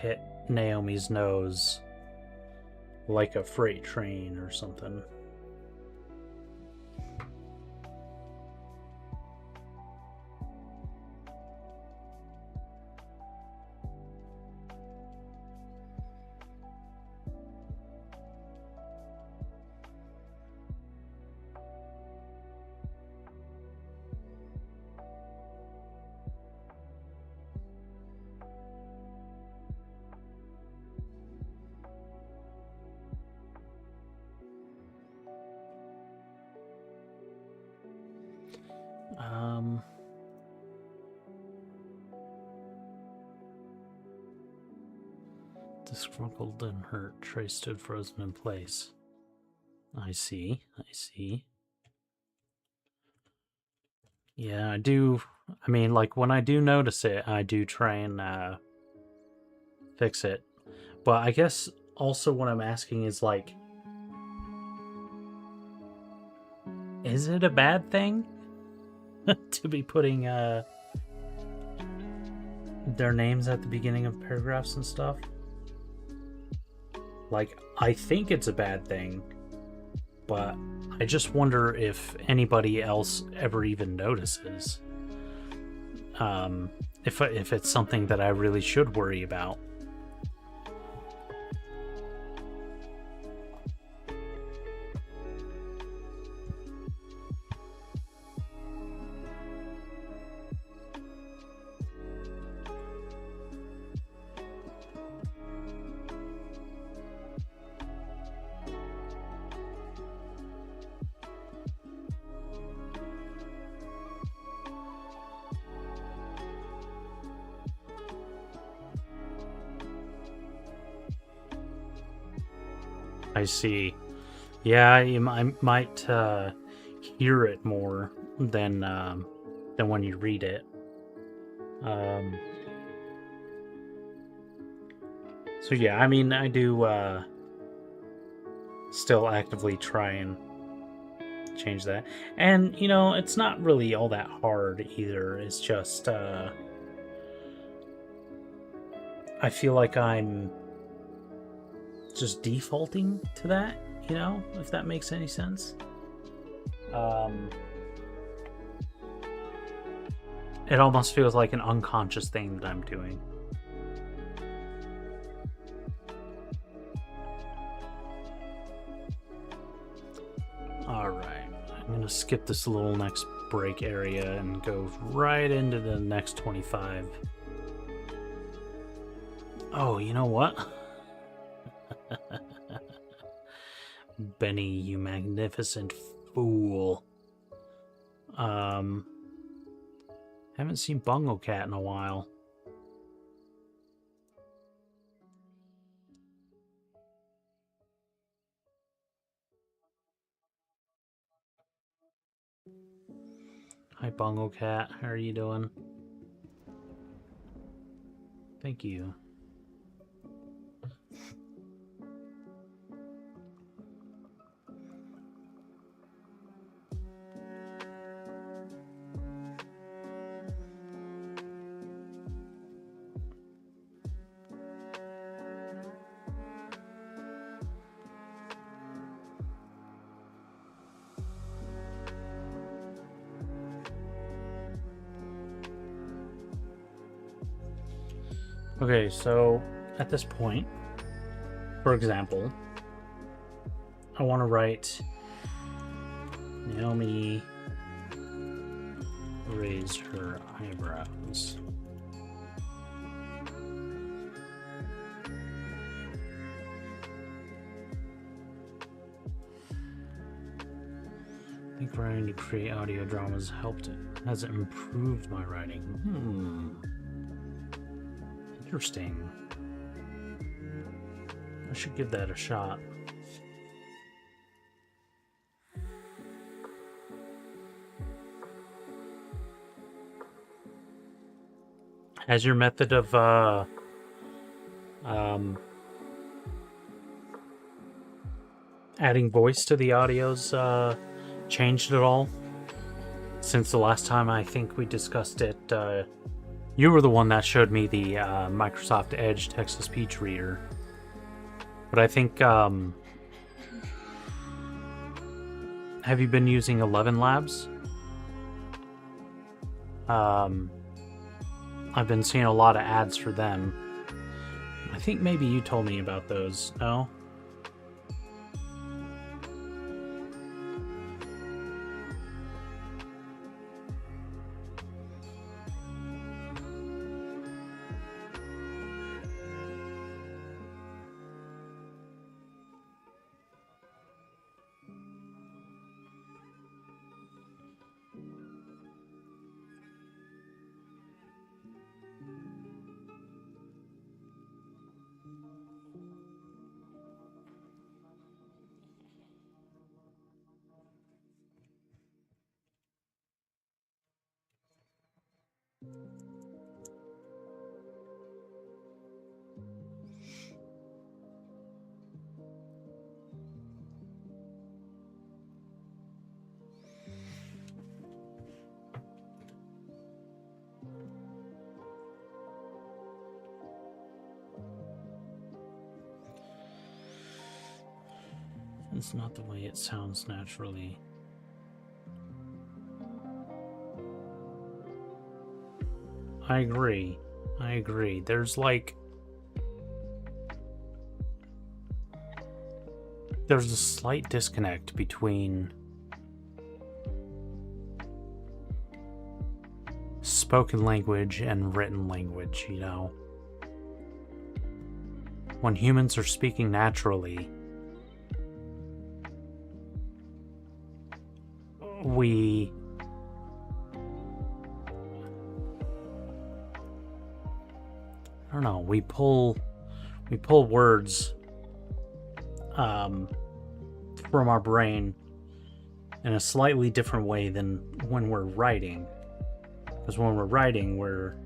hit Naomi's nose like a freight train or something. Disgruntled and hurt, Trey stood frozen in place. I see. Yeah, I do. I mean, like, when I do notice it, I do try and fix it. But I guess also what I'm asking is, like, is it a bad thing to be putting their names at the beginning of paragraphs and stuff? Like, I think it's a bad thing, but I just wonder if anybody else ever even notices. If it's something that I really should worry about. I see. Yeah, I might hear it more than when you read it. So yeah, I mean, I do still actively try and change that. And, you know, it's not really all that hard either. It's just I feel like I'm just defaulting to that, you know, if that makes any sense. It almost feels like an unconscious thing that I'm doing. Alright, I'm gonna skip this little next break area and go right into the next 25. Oh, you know what? Benny, you magnificent fool. Haven't seen Bungo Cat in a while. Hi, Bungo Cat. How are you doing? Thank you. Okay, so at this point, for example, I want to write Naomi raised her eyebrows. I think writing to create audio dramas has improved my writing. Interesting. I should give that a shot. Has your method of adding voice to the audios changed at all since the last time I think we discussed it, you were the one that showed me the Microsoft Edge text-to-speech reader. But I think, have you been using 11 Labs? I've been seeing a lot of ads for them. I think maybe you told me about those, no? It's not the way it sounds naturally. I agree. There's a slight disconnect between spoken language and written language, you know? When humans are speaking naturally, we pull words from our brain in a slightly different way than when we're writing. Because when we're writing, we're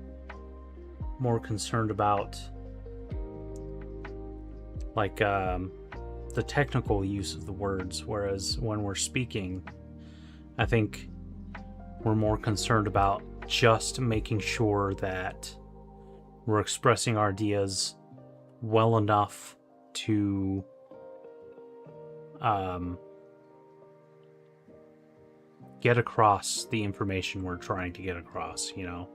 more concerned about the technical use of the words, whereas when we're speaking, I think we're more concerned about just making sure that we're expressing our ideas well enough to get across the information we're trying to get across, you know?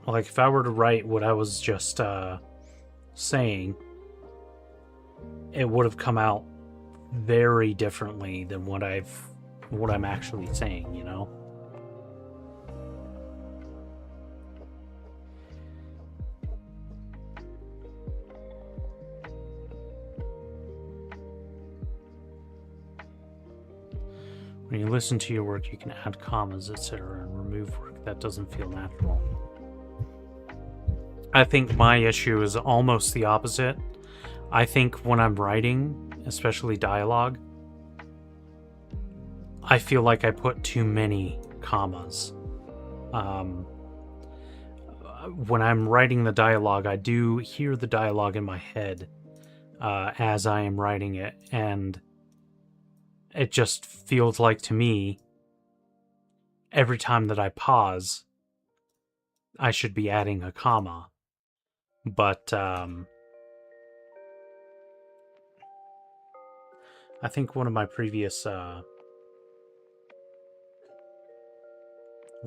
Like if I were to write what I was just saying, it would have come out very differently than what I'm actually saying, you know? When you listen to your work, you can add commas, etc., and remove work that doesn't feel natural. I think my issue is almost the opposite. I think when I'm writing, especially dialogue, I feel like I put too many commas. When I'm writing the dialogue, I do hear the dialogue in my head as I am writing it, and it just feels like to me, every time that I pause, I should be adding a comma. But I think one of my previous what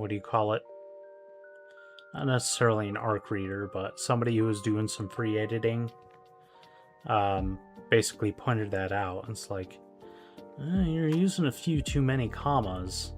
do you call it? Not necessarily an ARC reader, but somebody who was doing some free editing basically pointed that out. It's like, you're using a few too many commas.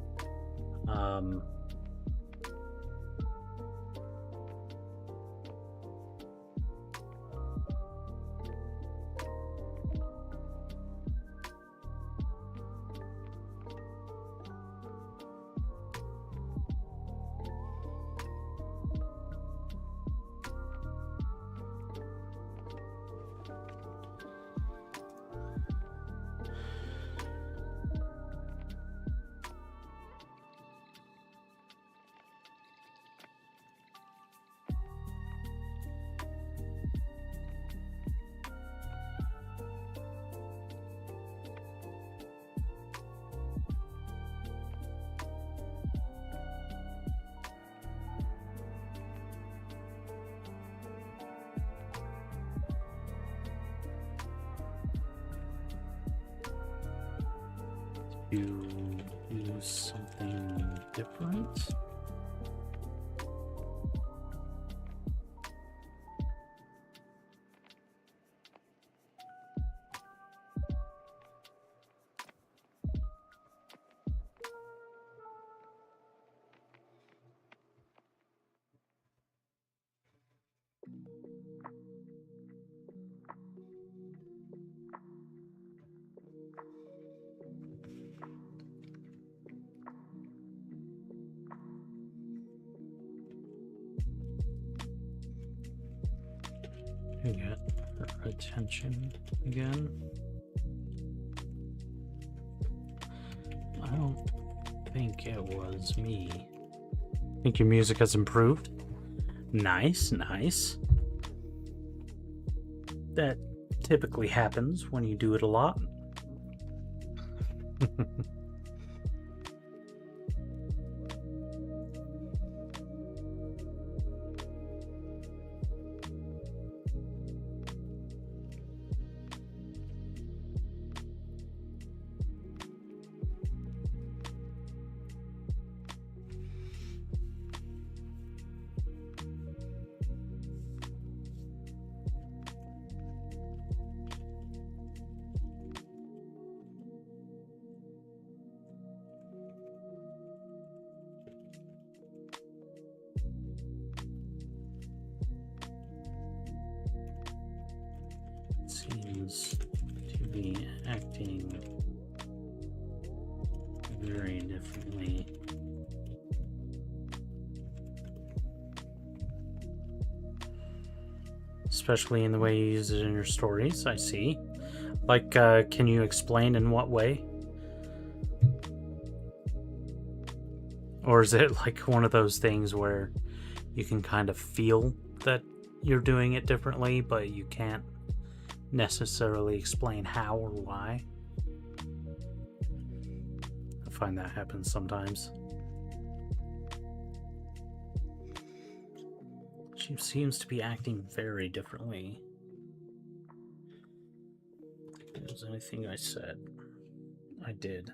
to use something different. You get her attention again. I don't think it was me. Think your music has improved? Nice, nice. That typically happens when you do it a lot. Seems to be acting very differently. Especially in the way you use it in your stories, I see. Like, can you explain in what way? Or is it like one of those things where you can kind of feel that you're doing it differently, but you can't necessarily explain how or why? I find that happens sometimes. She seems to be acting very differently. If there was anything I said, I did.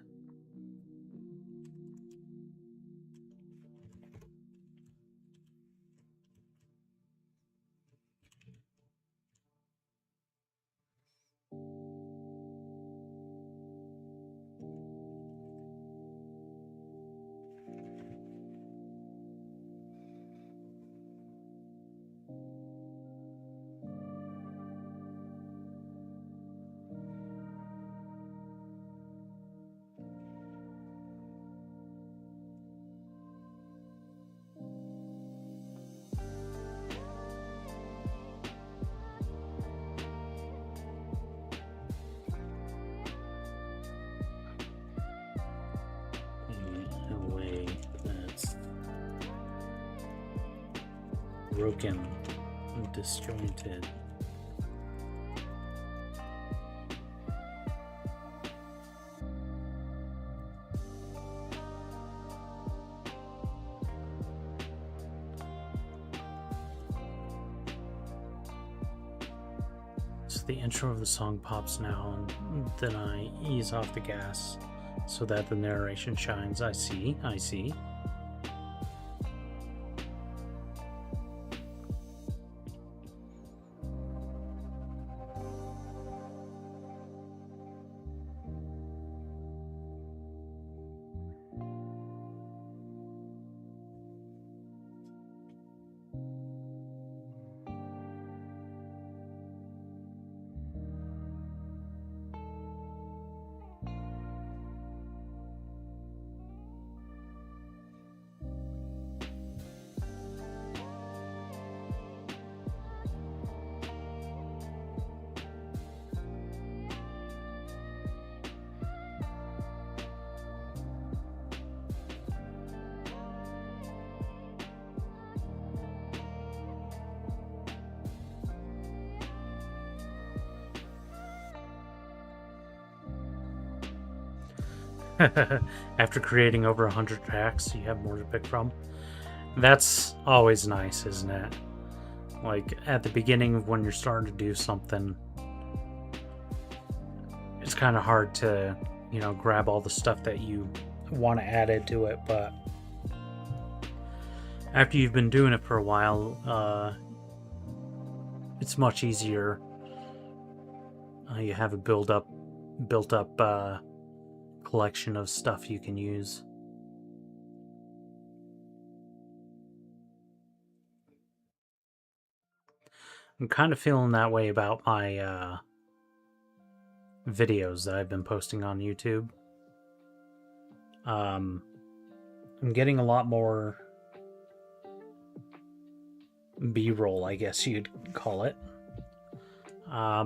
In a way that's broken and disjointed. So the intro of the song pops now, and then I ease off the gas so that the narration shines. I see, I see. After creating over 100 tracks, you have more to pick from. That's always nice, isn't it? Like, at the beginning when you're starting to do something, it's kind of hard to, you know, grab all the stuff that you want to add into it, but after you've been doing it for a while, it's much easier. You have a built up collection of stuff you can use. I'm kind of feeling that way about my videos that I've been posting on YouTube. I'm getting a lot more B-roll, I guess you'd call it. I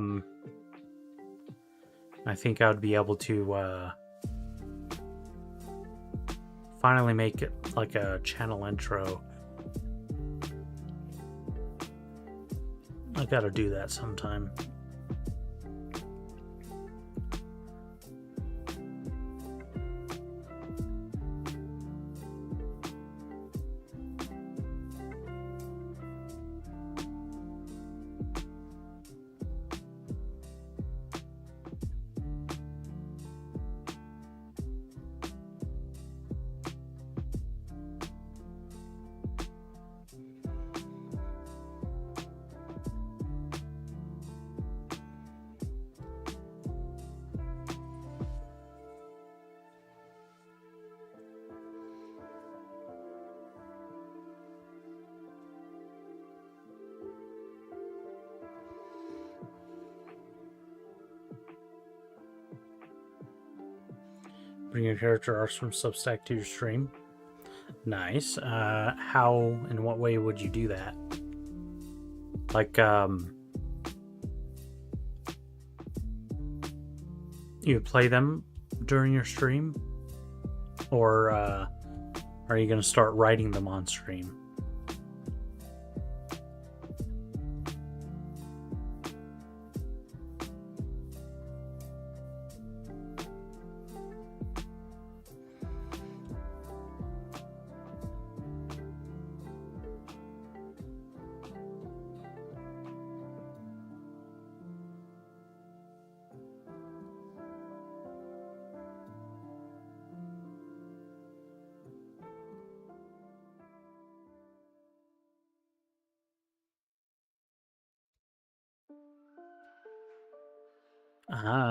think I would be able to finally make it like a channel intro. I gotta do that sometime. Bring your character arcs from Substack to your stream. Nice. How, in what way would you do that? Like, you play them during your stream? Or, are you going to start writing them on stream?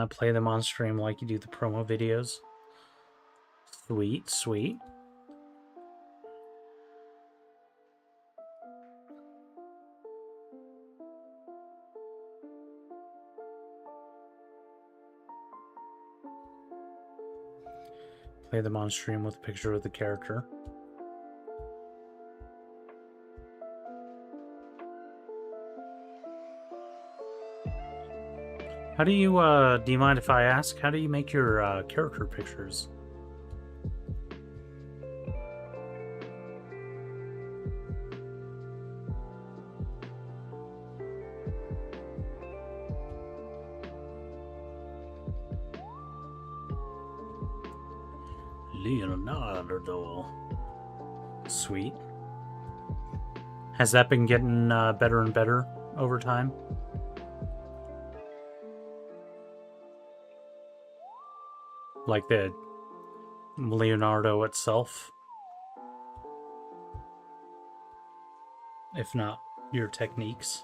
Play them on stream like you do the promo videos. Sweet, sweet. Play them on stream with a picture of the character. How do you, do you mind if I ask, how do you make your character pictures? Leonardo. Sweet. Has that been getting better and better over time? Like the Leonardo itself? If not your techniques?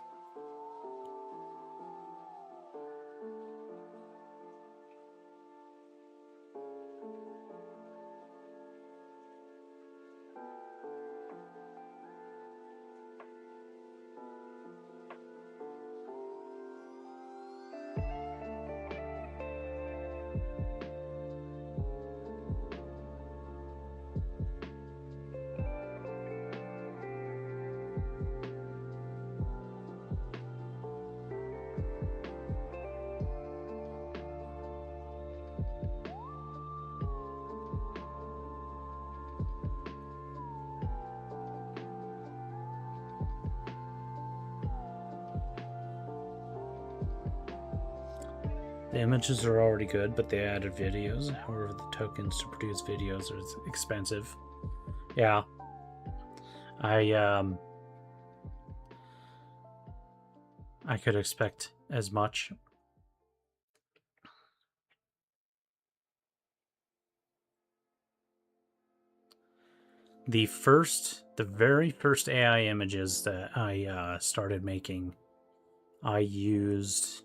The images are already good, but they added videos. However, the tokens to produce videos are expensive. Yeah. I could expect as much. the very first AI images that I started making, I used...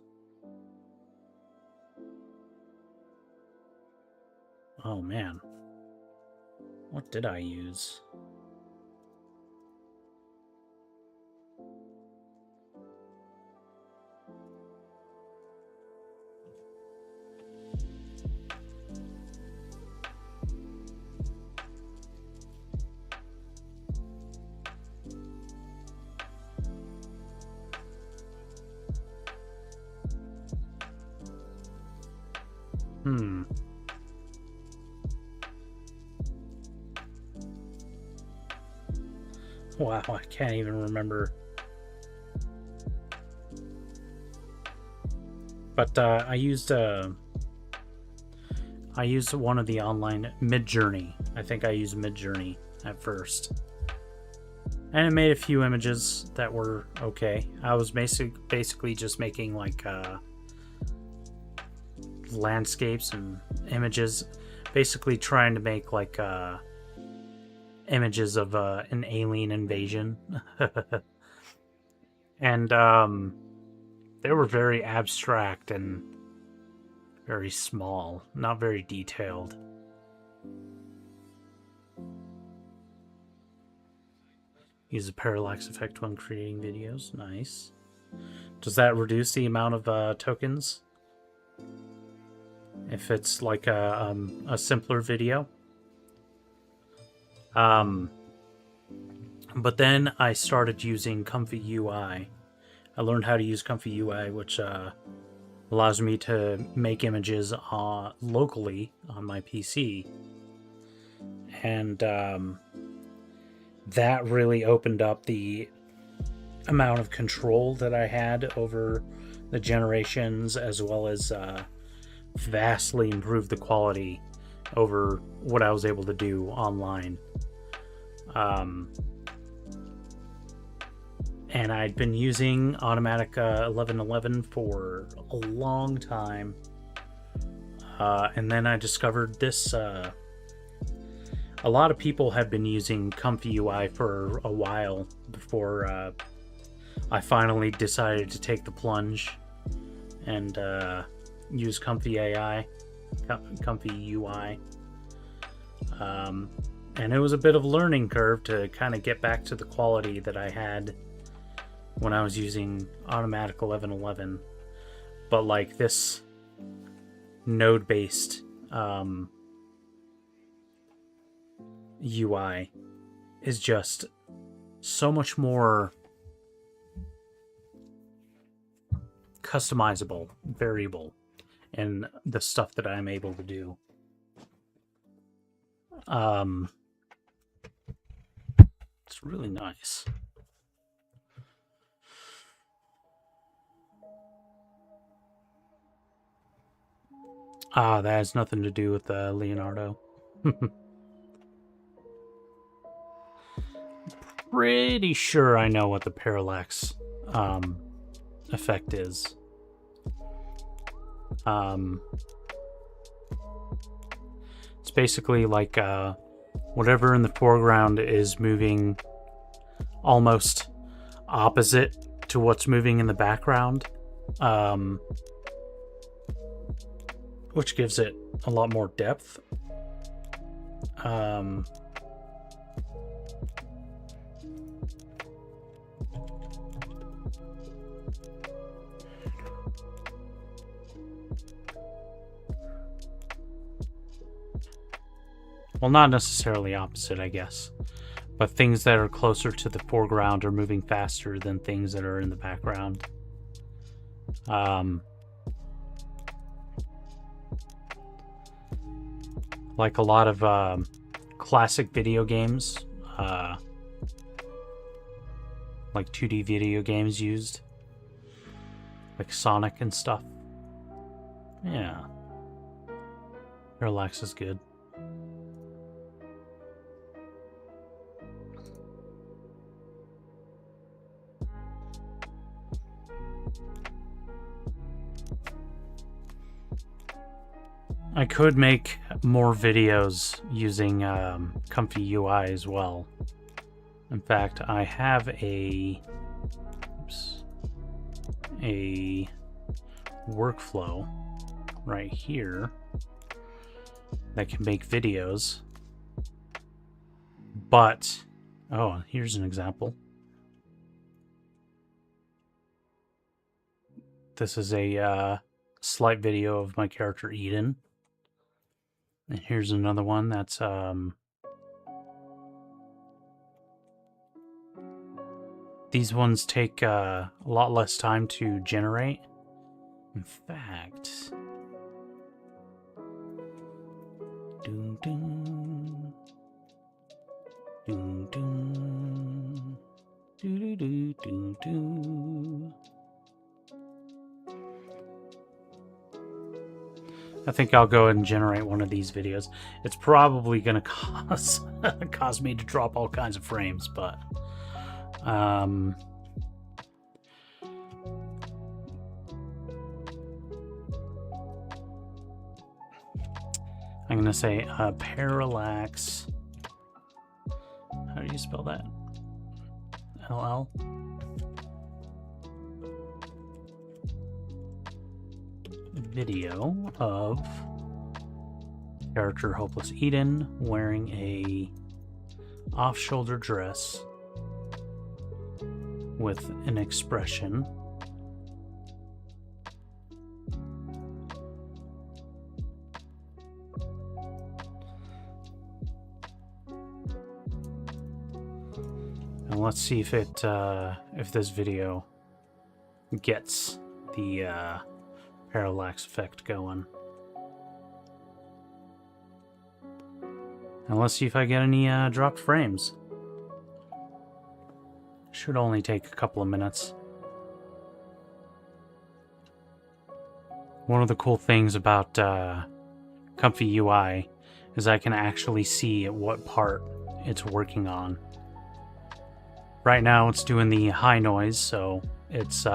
Oh man. What did I use? Wow, I can't even remember. But I used one of the online Midjourney. I think I used Midjourney at first. And it made a few images that were okay. I was basically just making like landscapes and images, basically trying to make like images of an alien invasion. And they were very abstract and very small, not very detailed. Use a parallax effect when creating videos. Nice. Does that reduce the amount of tokens if it's like a simpler video? But then I started using Comfy UI. I learned how to use Comfy UI, which allows me to make images locally on my PC. And that really opened up the amount of control that I had over the generations, as well as vastly improved the quality over what I was able to do online. And I'd been using Automatic 1111 for a long time. And then I discovered this. A lot of people had been using Comfy UI for a while before I finally decided to take the plunge and use Comfy AI, Comfy UI. And it was a bit of a learning curve to kind of get back to the quality that I had when I was using Automatic 1111. But like this node-based UI is just so much more customizable, variable in the stuff that I'm able to do. It's really nice. That has nothing to do with Leonardo. Pretty sure I know what the parallax effect is. It's basically like whatever in the foreground is moving almost opposite to what's moving in the background, which gives it a lot more depth. Well, not necessarily opposite, I guess. But things that are closer to the foreground are moving faster than things that are in the background. Like a lot of classic video games, like 2D video games used, like Sonic and stuff. Yeah. Parallax is good. I could make more videos using Comfy UI as well. In fact, I have a workflow right here that can make videos. But, oh, here's an example. This is a slight video of my character Eden. And here's another one that's these ones take a lot less time to generate. In fact, dun, dun, dun, dun, doo, doo, doo, doo. I think I'll go ahead and generate one of these videos. It's probably going to cause me to drop all kinds of frames, but I'm going to say parallax. How do you spell that? LL? Video of character Hopeless Eden wearing a off-shoulder dress with an expression. And let's see if it if this video gets the parallax effect going. And let's see if I get any dropped frames. Should only take a couple of minutes. One of the cool things about Comfy UI is I can actually see at what part it's working on. Right now it's doing the high noise, so it's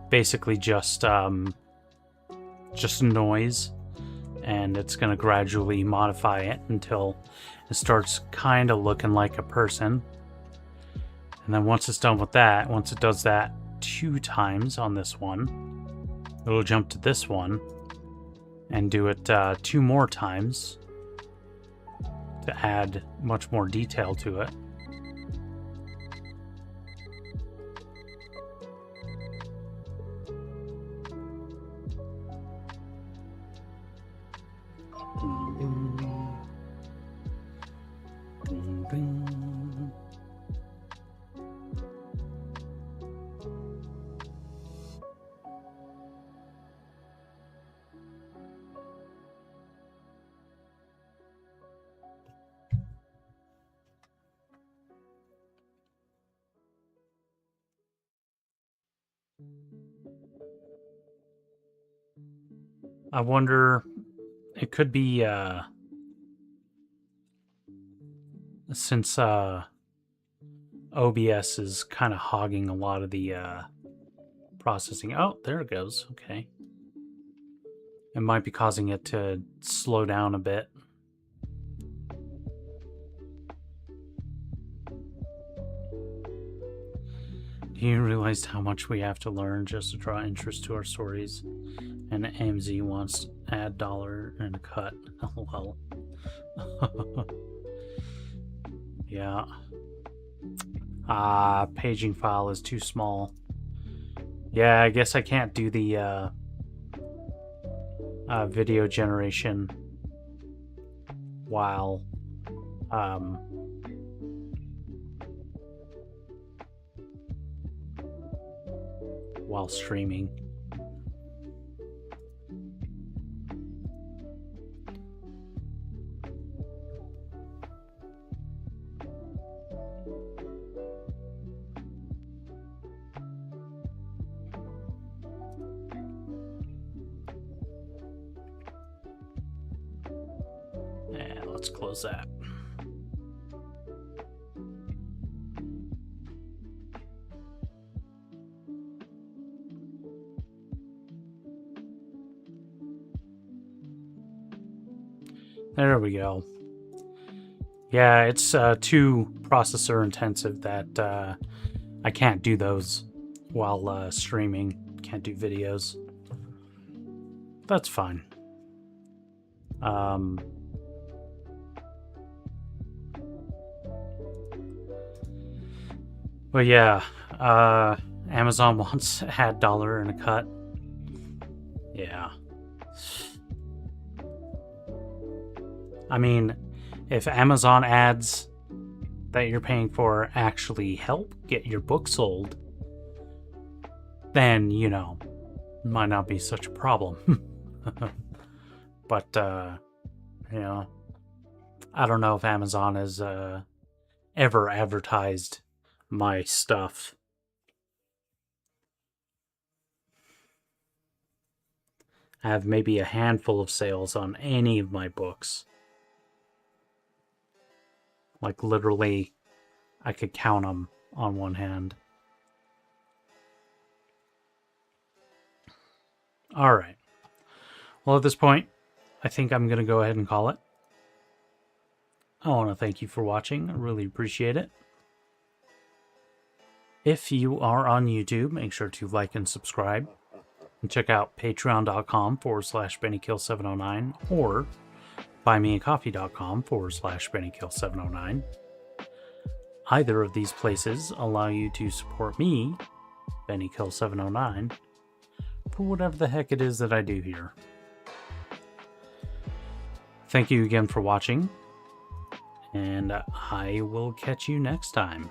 basically just noise, and it's going to gradually modify it until it starts kind of looking like a person. And then once it's done with that, once it does that 2 times on this one, it'll jump to this one and do it 2 more times to add much more detail to it. I wonder, it could be since OBS is kind of hogging a lot of the processing. Oh, there it goes. Okay. It might be causing it to slow down a bit. Do you realize how much we have to learn just to draw interest to our stories? And AMZ wants to add dollar and a cut. LOL. Yeah. Paging file is too small. Yeah, I guess I can't do the video generation while streaming. And let's close that. There we go. Yeah, it's too processor intensive that I can't do those while streaming. Can't do videos. That's fine. But yeah, Amazon wants ad dollar and a cut. Yeah. I mean, if Amazon ads that you're paying for actually help get your book sold, then, you know, it might not be such a problem. But, you know, I don't know if Amazon has ever advertised my stuff. I have maybe a handful of sales on any of my books. Like, literally, I could count them on one hand. Alright. Well, at this point, I think I'm going to go ahead and call it. I want to thank you for watching. I really appreciate it. If you are on YouTube, make sure to like and subscribe. And check out patreon.com/BennyKill709 or buymeacoffee.com/BennyKill709. Either of these places allow you to support me, BennyKill709, for whatever the heck it is that I do here. Thank you again for watching, and I will catch you next time.